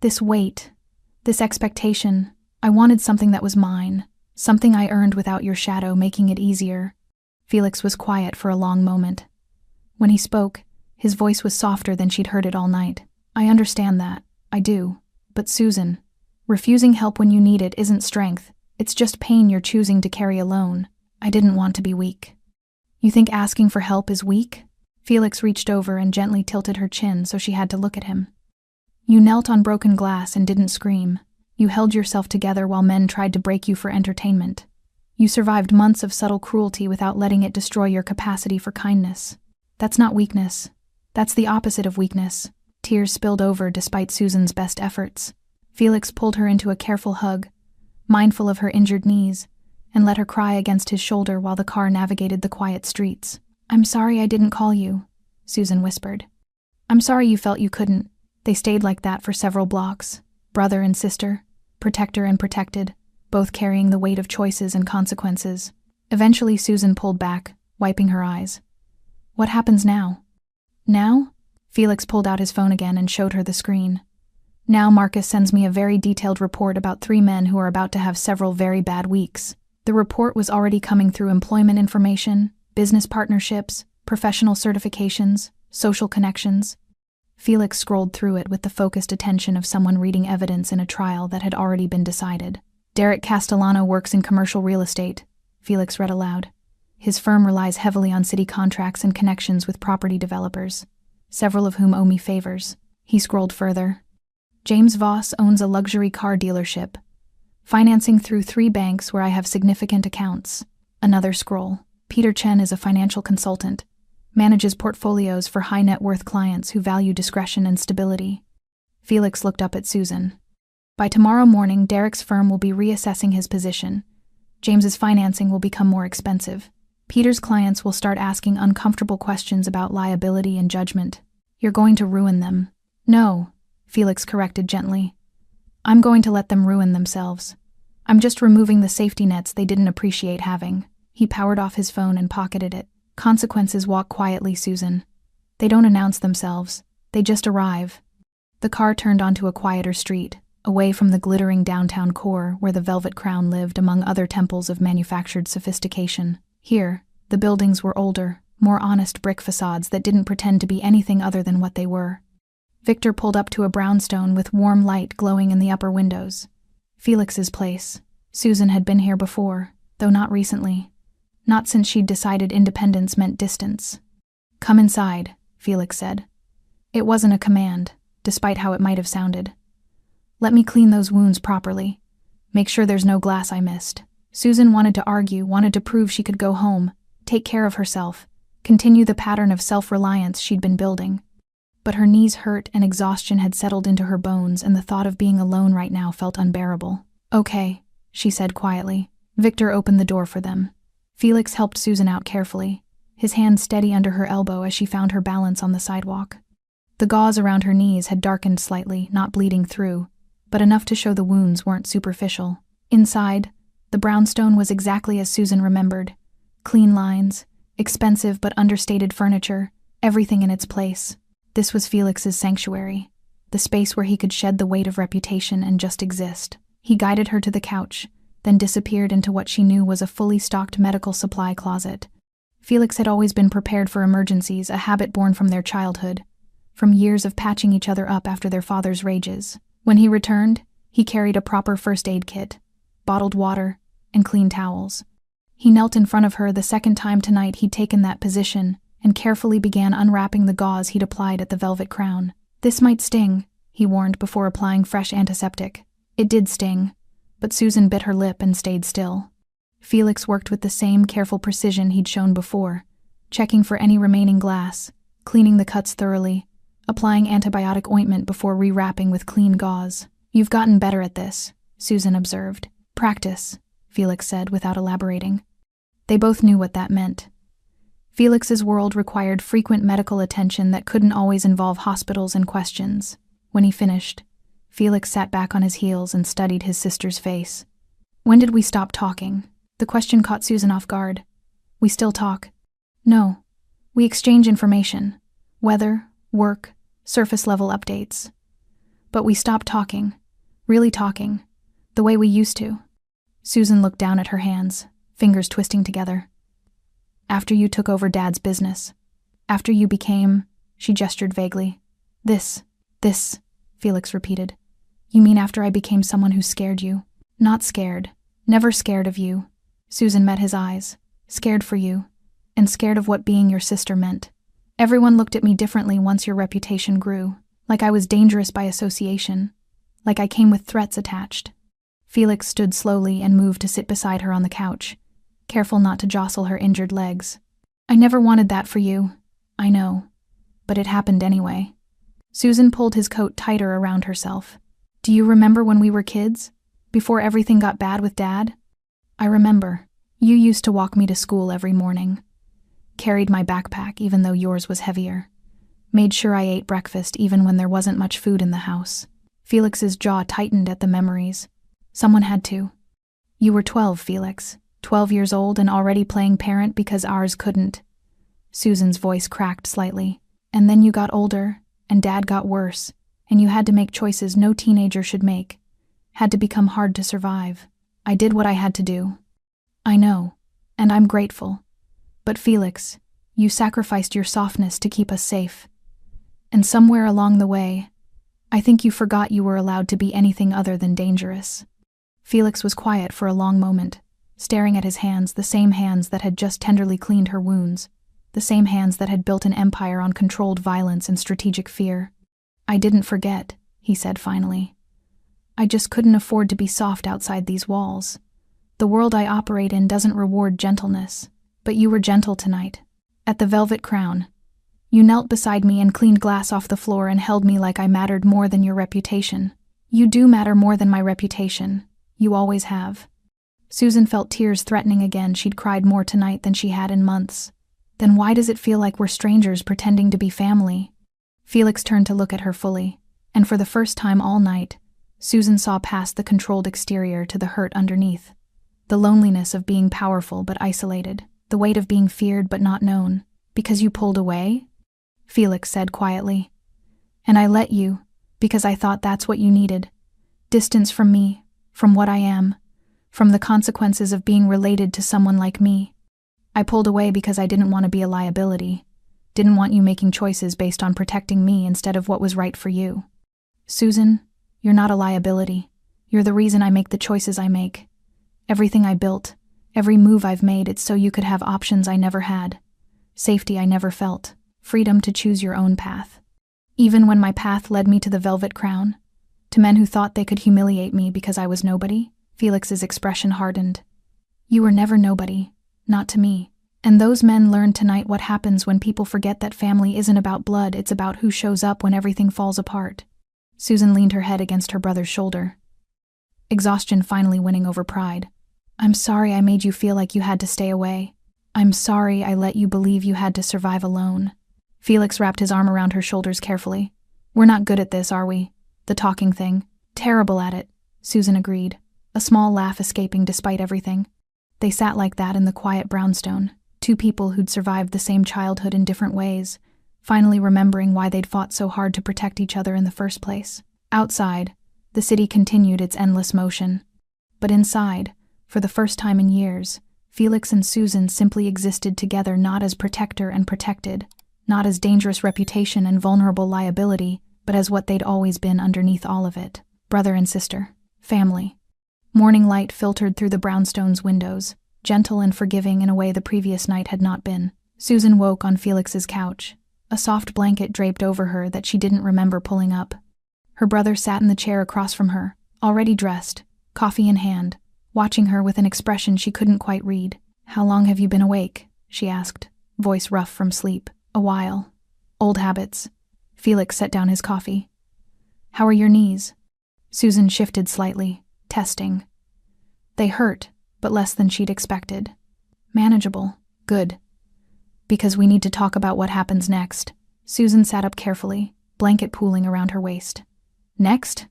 This weight, this expectation, I wanted something that was mine, something I earned without your shadow making it easier." Felix was quiet for a long moment. When he spoke, his voice was softer than she'd heard it all night. I understand that. I do. But Susan, refusing help when you need it isn't strength. It's just pain you're choosing to carry alone. I didn't want to be weak. You think asking for help is weak? Felix reached over and gently tilted her chin so she had to look at him. You knelt on broken glass and didn't scream. You held yourself together while men tried to break you for entertainment. You survived months of subtle cruelty without letting it destroy your capacity for kindness. That's not weakness. That's the opposite of weakness. Tears spilled over despite Susan's best efforts. Felix pulled her into a careful hug, mindful of her injured knees, and let her cry against his shoulder while the car navigated the quiet streets. I'm sorry I didn't call you, Susan whispered. I'm sorry you felt you couldn't. They stayed like that for several blocks, brother and sister, protector and protected, both carrying the weight of choices and consequences. Eventually Susan pulled back, wiping her eyes. What happens now? Now? Felix pulled out his phone again and showed her the screen. Now Marcus sends me a very detailed report about 3 men who are about to have several very bad weeks. The report was already coming through employment information, business partnerships, professional certifications, social connections. Felix scrolled through it with the focused attention of someone reading evidence in a trial that had already been decided. Derek Castellano works in commercial real estate, Felix read aloud. His firm relies heavily on city contracts and connections with property developers, several of whom owe me favors. He scrolled further. James Voss owns a luxury car dealership, financing through 3 banks where I have significant accounts. Another scroll. Peter Chen is a financial consultant, manages portfolios for high-net-worth clients who value discretion and stability. Felix looked up at Susan. By tomorrow morning, Derek's firm will be reassessing his position. James's financing will become more expensive. Peter's clients will start asking uncomfortable questions about liability and judgment. You're going to ruin them. No, Felix corrected gently. I'm going to let them ruin themselves. I'm just removing the safety nets they didn't appreciate having. He powered off his phone and pocketed it. Consequences walk quietly, Susan. They don't announce themselves. They just arrive. The car turned onto a quieter street, away from the glittering downtown core where the Velvet Crown lived among other temples of manufactured sophistication. Here, the buildings were older, more honest brick facades that didn't pretend to be anything other than what they were. Victor pulled up to a brownstone with warm light glowing in the upper windows. Felix's place. Susan had been here before, though not recently. Not since she'd decided independence meant distance. Come inside, Felix said. It wasn't a command, despite how it might have sounded. Let me clean those wounds properly. Make sure there's no glass I missed. Susan wanted to argue, wanted to prove she could go home, take care of herself, continue the pattern of self-reliance she'd been building. But her knees hurt and exhaustion had settled into her bones, and the thought of being alone right now felt unbearable. Okay, she said quietly. Victor opened the door for them. Felix helped Susan out carefully, his hand steady under her elbow as she found her balance on the sidewalk. The gauze around her knees had darkened slightly, not bleeding through, but enough to show the wounds weren't superficial. Inside, the brownstone was exactly as Susan remembered. Clean lines, expensive but understated furniture, everything in its place. This was Felix's sanctuary, the space where he could shed the weight of reputation and just exist. He guided her to the couch, then disappeared into what she knew was a fully stocked medical supply closet. Felix had always been prepared for emergencies, a habit born from their childhood, from years of patching each other up after their father's rages. When he returned, he carried a proper first aid kit, bottled water, and clean towels. He knelt in front of her the second time tonight he'd taken that position and carefully began unwrapping the gauze he'd applied at the Velvet Crown. This might sting, he warned before applying fresh antiseptic. It did sting, but Susan bit her lip and stayed still. Felix worked with the same careful precision he'd shown before, checking for any remaining glass, cleaning the cuts thoroughly, applying antibiotic ointment before rewrapping with clean gauze. You've gotten better at this, Susan observed. Practice, Felix said without elaborating. They both knew what that meant. Felix's world required frequent medical attention that couldn't always involve hospitals and questions. When he finished, Felix sat back on his heels and studied his sister's face. When did we stop talking? The question caught Susan off guard. We still talk? No. We exchange information. Weather, work, surface-level updates. But we stopped talking. Really talking. The way we used to. Susan looked down at her hands, fingers twisting together. After you took over Dad's business. After you became, she gestured vaguely. This, Felix repeated. You mean after I became someone who scared you? Not scared. Never scared of you. Susan met his eyes. Scared for you. And scared of what being your sister meant. Everyone looked at me differently once your reputation grew. Like I was dangerous by association. Like I came with threats attached. Felix stood slowly and moved to sit beside her on the couch, careful not to jostle her injured legs. I never wanted that for you. I know. But it happened anyway. Susan pulled his coat tighter around herself. Do you remember when we were kids? Before everything got bad with Dad? I remember. You used to walk me to school every morning. Carried my backpack even though yours was heavier. Made sure I ate breakfast even when there wasn't much food in the house. Felix's jaw tightened at the memories. Someone had to. You were 12, Felix. 12 years old and already playing parent because ours couldn't. Susan's voice cracked slightly. And then you got older, and Dad got worse, and you had to make choices no teenager should make. Had to become hard to survive. I did what I had to do. I know, and I'm grateful. But Felix, you sacrificed your softness to keep us safe. And somewhere along the way, I think you forgot you were allowed to be anything other than dangerous. Felix was quiet for a long moment, staring at his hands, the same hands that had just tenderly cleaned her wounds, the same hands that had built an empire on controlled violence and strategic fear. I didn't forget, he said finally. I just couldn't afford to be soft outside these walls. The world I operate in doesn't reward gentleness, but you were gentle tonight. At the Velvet Crown, you knelt beside me and cleaned glass off the floor and held me like I mattered more than your reputation. You do matter more than my reputation. You always have. Susan felt tears threatening again. She'd cried more tonight than she had in months. Then why does it feel like we're strangers pretending to be family? Felix turned to look at her fully, and for the first time all night, Susan saw past the controlled exterior to the hurt underneath. The loneliness of being powerful but isolated, the weight of being feared but not known. Because you pulled away? Felix said quietly. And I let you, because I thought that's what you needed. Distance from me, from what I am, from the consequences of being related to someone like me. I pulled away because I didn't want to be a liability. Didn't want you making choices based on protecting me instead of what was right for you. Susan, you're not a liability. You're the reason I make the choices I make. Everything I built, every move I've made, it's so you could have options I never had. Safety I never felt. Freedom to choose your own path. Even when my path led me to the Velvet Crown, to men who thought they could humiliate me because I was nobody, Felix's expression hardened. You were never nobody, not to me. And those men learned tonight what happens when people forget that family isn't about blood, it's about who shows up when everything falls apart. Susan leaned her head against her brother's shoulder, exhaustion finally winning over pride. I'm sorry I made you feel like you had to stay away. I'm sorry I let you believe you had to survive alone. Felix wrapped his arm around her shoulders carefully. We're not good at this, are we? The talking thing. Terrible at it, Susan agreed, a small laugh escaping despite everything. They sat like that in the quiet brownstone, two people who'd survived the same childhood in different ways, finally remembering why they'd fought so hard to protect each other in the first place. Outside, the city continued its endless motion. But inside, for the first time in years, Felix and Susan simply existed together, not as protector and protected, not as dangerous reputation and vulnerable liability, but as what they'd always been underneath all of it. Brother and sister. Family. Morning light filtered through the brownstone's windows, gentle and forgiving in a way the previous night had not been. Susan woke on Felix's couch, a soft blanket draped over her that she didn't remember pulling up. Her brother sat in the chair across from her, already dressed, coffee in hand, watching her with an expression she couldn't quite read. How long have you been awake? She asked, voice rough from sleep. A while. Old habits. Felix set down his coffee. How are your knees? Susan shifted slightly, testing. They hurt, but less than she'd expected. Manageable. Good. Because we need to talk about what happens next. Susan sat up carefully, blanket pooling around her waist. Next?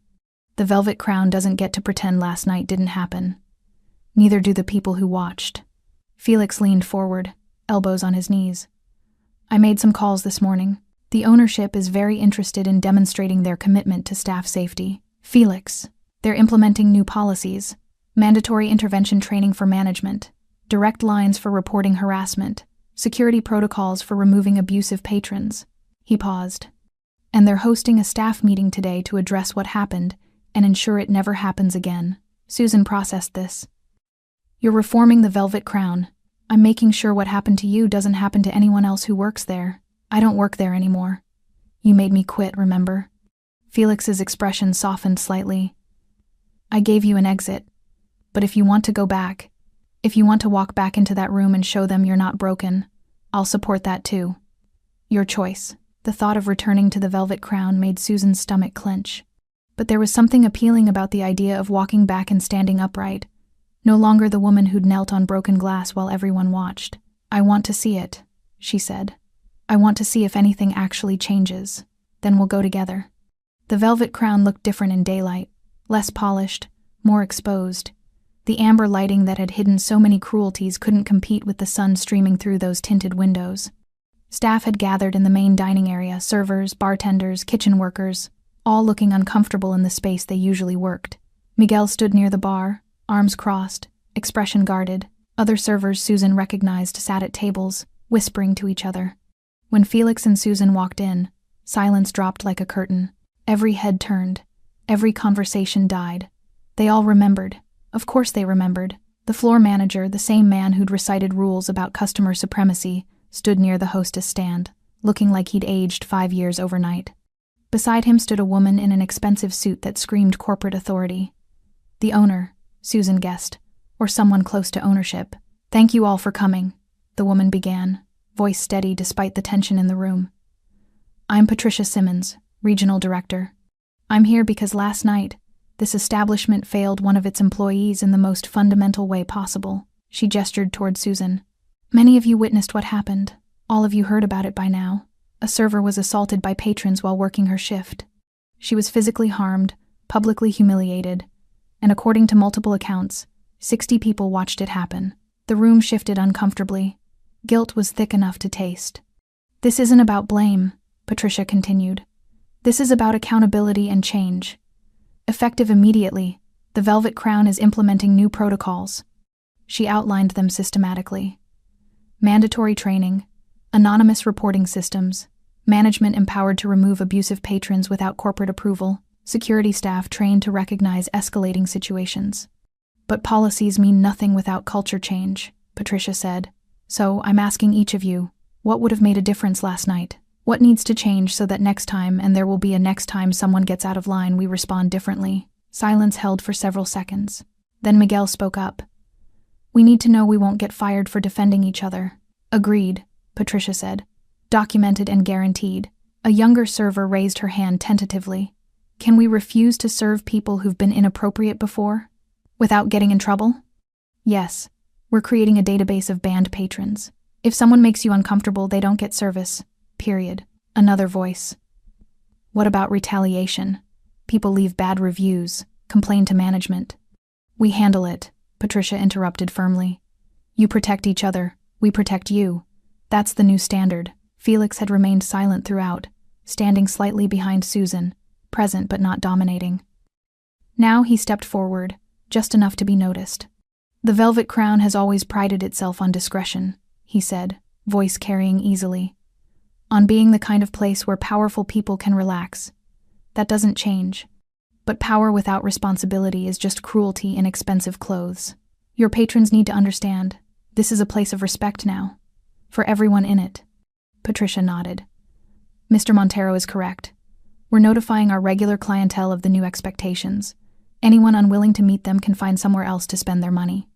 The Velvet Crown doesn't get to pretend last night didn't happen. Neither do the people who watched. Felix leaned forward, elbows on his knees. I made some calls this morning. The ownership is very interested in demonstrating their commitment to staff safety. Felix, they're implementing new policies, mandatory intervention training for management, direct lines for reporting harassment, Security protocols for removing abusive patrons. He paused. And they're hosting a staff meeting today to address what happened and ensure it never happens again. Susan processed this. You're reforming the Velvet Crown. I'm making sure what happened to you doesn't happen to anyone else who works there. I don't work there anymore. You made me quit, remember? Felix's expression softened slightly. I gave you an exit. But if you want to go back, if you want to walk back into that room and show them you're not broken, I'll support that too. Your choice. The thought of returning to the Velvet Crown made Susan's stomach clench. But there was something appealing about the idea of walking back and standing upright. No longer the woman who'd knelt on broken glass while everyone watched. I want to see it, she said. I want to see if anything actually changes. Then we'll go together. The Velvet Crown looked different in daylight, less polished, more exposed. The amber lighting that had hidden so many cruelties couldn't compete with the sun streaming through those tinted windows. Staff had gathered in the main dining area, servers, bartenders, kitchen workers, all looking uncomfortable in the space they usually worked. Miguel stood near the bar, arms crossed, expression guarded. Other servers Susan recognized sat at tables, whispering to each other. When Felix and Susan walked in, silence dropped like a curtain. Every head turned. Every conversation died. They all remembered. Of course they remembered. The floor manager, the same man who'd recited rules about customer supremacy, stood near the hostess stand, looking like he'd aged 5 years overnight. Beside him stood a woman in an expensive suit that screamed corporate authority. The owner, Susan guessed, or someone close to ownership. Thank you all for coming, the woman began, voice steady despite the tension in the room. I'm Patricia Simmons, Regional Director. I'm here because last night, this establishment failed one of its employees in the most fundamental way possible. She gestured toward Susan. Many of you witnessed what happened. All of you heard about it by now. A server was assaulted by patrons while working her shift. She was physically harmed, publicly humiliated, and according to multiple accounts, 60 people watched it happen. The room shifted uncomfortably. Guilt was thick enough to taste. This isn't about blame, Patricia continued. This is about accountability and change. Effective immediately, the Velvet Crown is implementing new protocols. She outlined them systematically. Mandatory training, anonymous reporting systems, management empowered to remove abusive patrons without corporate approval, security staff trained to recognize escalating situations. But policies mean nothing without culture change, Patricia said. So I'm asking each of you, what would have made a difference last night? What needs to change so that next time, and there will be a next time someone gets out of line, we respond differently? Silence held for several seconds. Then Miguel spoke up. We need to know we won't get fired for defending each other. Agreed, Patricia said. Documented and guaranteed. A younger server raised her hand tentatively. Can we refuse to serve people who've been inappropriate before? Without getting in trouble? Yes. We're creating a database of banned patrons. If someone makes you uncomfortable, they don't get service. Period. Another voice. What about retaliation? People leave bad reviews, complain to management. We handle it, Patricia interrupted firmly. You protect each other, we protect you. That's the new standard. Felix had remained silent throughout, standing slightly behind Susan, present but not dominating. Now he stepped forward, just enough to be noticed. The Velvet Crown has always prided itself on discretion, he said, voice carrying easily. On being the kind of place where powerful people can relax. That doesn't change. But power without responsibility is just cruelty in expensive clothes. Your patrons need to understand. This is a place of respect now. For everyone in it. Patricia nodded. Mr. Montero is correct. We're notifying our regular clientele of the new expectations. Anyone unwilling to meet them can find somewhere else to spend their money.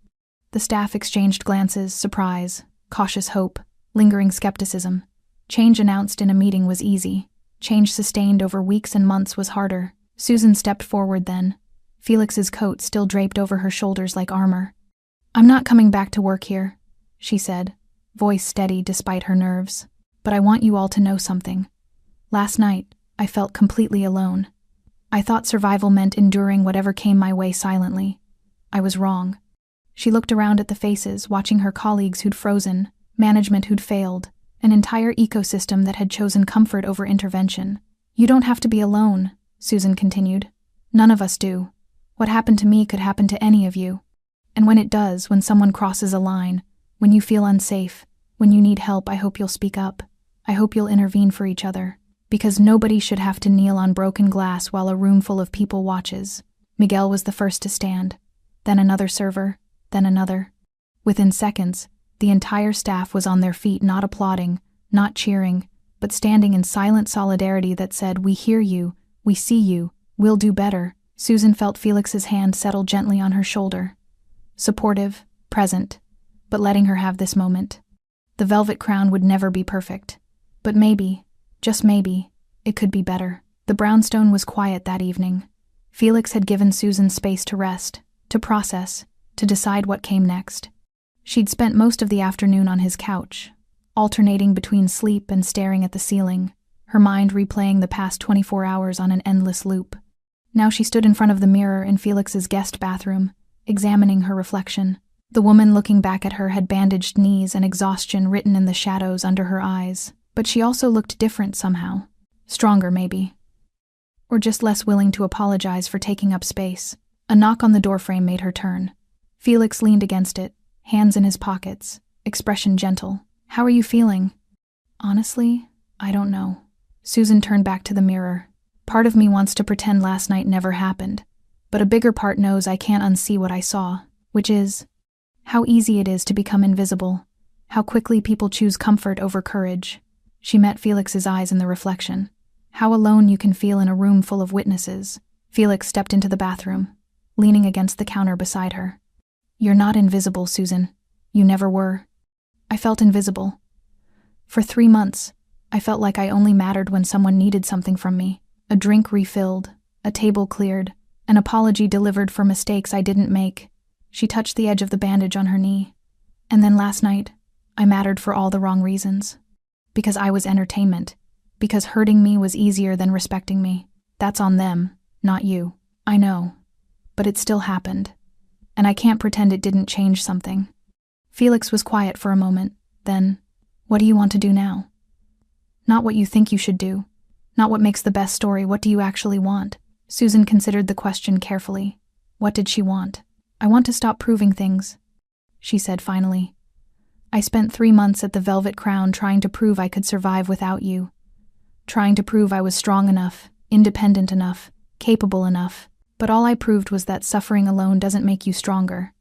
The staff exchanged glances, surprise, cautious hope, lingering skepticism. Change announced in a meeting was easy. Change sustained over weeks and months was harder. Susan stepped forward then, Felix's coat still draped over her shoulders like armor. I'm not coming back to work here, she said, voice steady despite her nerves. But I want you all to know something. Last night, I felt completely alone. I thought survival meant enduring whatever came my way silently. I was wrong. She looked around at the faces, watching her colleagues who'd frozen, management who'd failed, an entire ecosystem that had chosen comfort over intervention. You don't have to be alone, Susan continued. None of us do. What happened to me could happen to any of you. And when it does, when someone crosses a line, when you feel unsafe, When you need help, I hope you'll speak up. I hope you'll intervene for each other. Because nobody should have to kneel on broken glass while a room full of people watches. Miguel was the first to stand. Then another server, then another. Within seconds, the entire staff was on their feet, not applauding, not cheering, but standing in silent solidarity that said, "We hear you, we see you, we'll do better." Susan felt Felix's hand settle gently on her shoulder. Supportive, present, but letting her have this moment. The velvet crown would never be perfect. But maybe, just maybe, it could be better. The brownstone was quiet that evening. Felix had given Susan space to rest, to process, to decide what came next. She'd spent most of the afternoon on his couch, alternating between sleep and staring at the ceiling, her mind replaying the past 24 hours on an endless loop. Now she stood in front of the mirror in Felix's guest bathroom, examining her reflection. The woman looking back at her had bandaged knees and exhaustion written in the shadows under her eyes, but she also looked different somehow. Stronger, maybe. Or just less willing to apologize for taking up space. A knock on the doorframe made her turn. Felix leaned against it, hands in his pockets, expression gentle. "How are you feeling?" "Honestly, I don't know." Susan turned back to the mirror. "Part of me wants to pretend last night never happened, but a bigger part knows I can't unsee what I saw, which is how easy it is to become invisible, how quickly people choose comfort over courage." She met Felix's eyes in the reflection. How alone you can feel in a room full of witnesses. Felix stepped into the bathroom, leaning against the counter beside her. "You're not invisible, Susan. You never were." "I felt invisible. For 3 months, I felt like I only mattered when someone needed something from me. A drink refilled, a table cleared, an apology delivered for mistakes I didn't make." She touched the edge of the bandage on her knee. "And then last night, I mattered for all the wrong reasons. Because I was entertainment. Because hurting me was easier than respecting me. That's on them, not you. I know. But it still happened. And I can't pretend it didn't change something." Felix was quiet for a moment, then, "What do you want to do now?" "Not what you think you should do. Not what makes the best story. What do you actually want?" Susan considered the question carefully. What did she want? "I want to stop proving things," she said finally. "I spent 3 months at the Velvet Crown trying to prove I could survive without you. Trying to prove I was strong enough, independent enough, capable enough. But all I proved was that suffering alone doesn't make you stronger.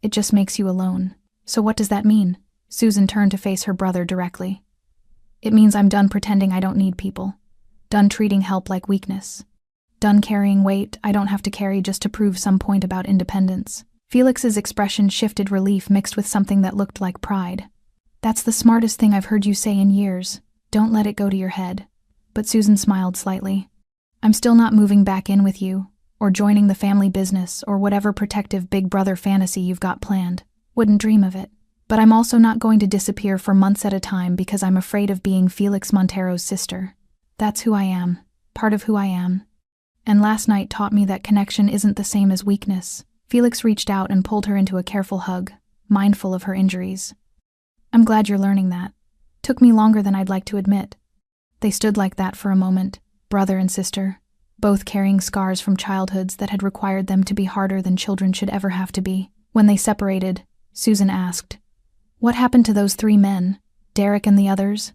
It just makes you alone. So what does that mean?" Susan turned to face her brother directly. "It means I'm done pretending I don't need people. Done treating help like weakness. Done carrying weight I don't have to carry just to prove some point about independence." Felix's expression shifted relief mixed with something that looked like pride. "That's the smartest thing I've heard you say in years. Don't let it go to your head." But Susan smiled slightly. "I'm still not moving back in with you, or joining the family business, or whatever protective big brother fantasy you've got planned. Wouldn't dream of it. But I'm also not going to disappear for months at a time because I'm afraid of being Felix Montero's sister. That's who I am, part of who I am. And last night taught me that connection isn't the same as weakness." Felix reached out and pulled her into a careful hug, mindful of her injuries. "I'm glad you're learning that. Took me longer than I'd like to admit." They stood like that for a moment, brother and sister, both carrying scars from childhoods that had required them to be harder than children should ever have to be. When they separated, Susan asked, "What happened to those 3 men, Derek and the others?"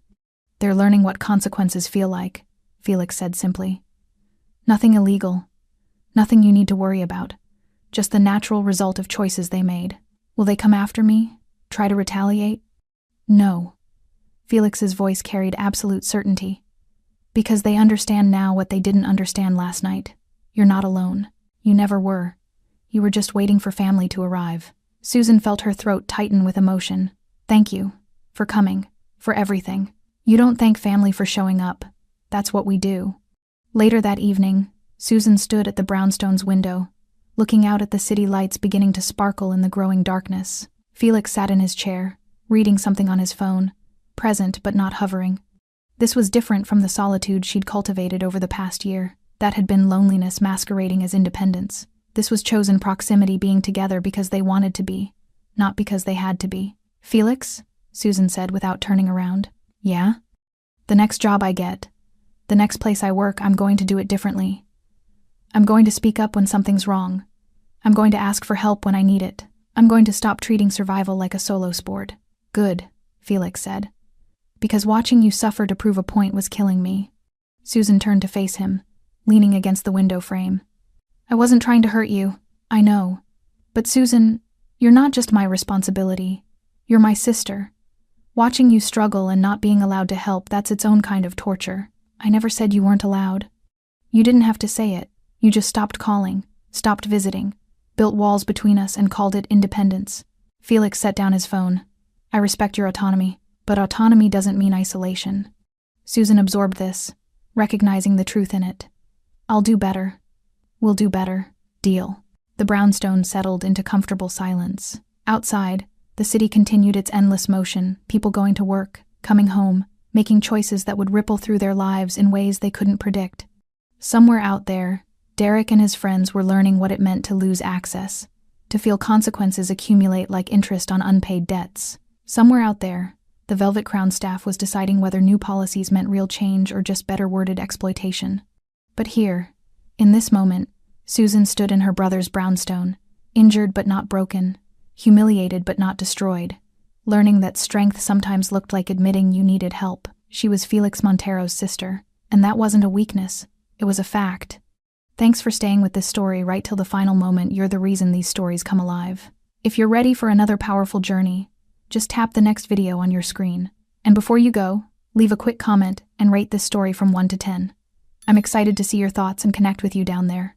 "They're learning what consequences feel like," Felix said simply. "Nothing illegal. Nothing you need to worry about. Just the natural result of choices they made. Will they come after me? Try to retaliate?" "No." Felix's voice carried absolute certainty. "Because they understand now what they didn't understand last night. You're not alone. You never were. You were just waiting for family to arrive." Susan felt her throat tighten with emotion. "Thank you. For coming. For everything. You don't thank family for showing up. That's what we do." Later that evening, Susan stood at the brownstone's window, looking out at the city lights beginning to sparkle in the growing darkness. Felix sat in his chair, reading something on his phone, present but not hovering. This was different from the solitude she'd cultivated over the past year. That had been loneliness masquerading as independence. This was chosen proximity, being together because they wanted to be, not because they had to be. "Felix?" Susan said without turning around. "Yeah?" "The next job I get, the next place I work, I'm going to do it differently. I'm going to speak up when something's wrong. I'm going to ask for help when I need it. I'm going to stop treating survival like a solo sport." "Good," Felix said. Because watching you suffer to prove a point was killing me. Susan turned to face him, leaning against the window frame. I wasn't trying to hurt you, I know. But Susan, you're not just my responsibility. You're my sister. Watching you struggle and not being allowed to help, that's its own kind of torture. I never said you weren't allowed. You didn't have to say it. You just stopped calling, stopped visiting, built walls between us and called it independence. Felix set down his phone. I respect your autonomy, but autonomy doesn't mean isolation. Susan absorbed this, recognizing the truth in it. I'll do better. We'll do better. Deal. The brownstone settled into comfortable silence. Outside, the city continued its endless motion, people going to work, coming home, making choices that would ripple through their lives in ways they couldn't predict. Somewhere out there, Derek and his friends were learning what it meant to lose access, to feel consequences accumulate like interest on unpaid debts. Somewhere out there, the Velvet Crown staff was deciding whether new policies meant real change or just better worded exploitation. But here, in this moment, Susan stood in her brother's brownstone, injured but not broken, humiliated but not destroyed, learning that strength sometimes looked like admitting you needed help. She was Felix Montero's sister, and that wasn't a weakness, it was a fact. Thanks for staying with this story right till the final moment. You're the reason these stories come alive. If you're ready for another powerful journey, just tap the next video on your screen. And before you go, leave a quick comment and rate this story from 1 to 10. I'm excited to see your thoughts and connect with you down there.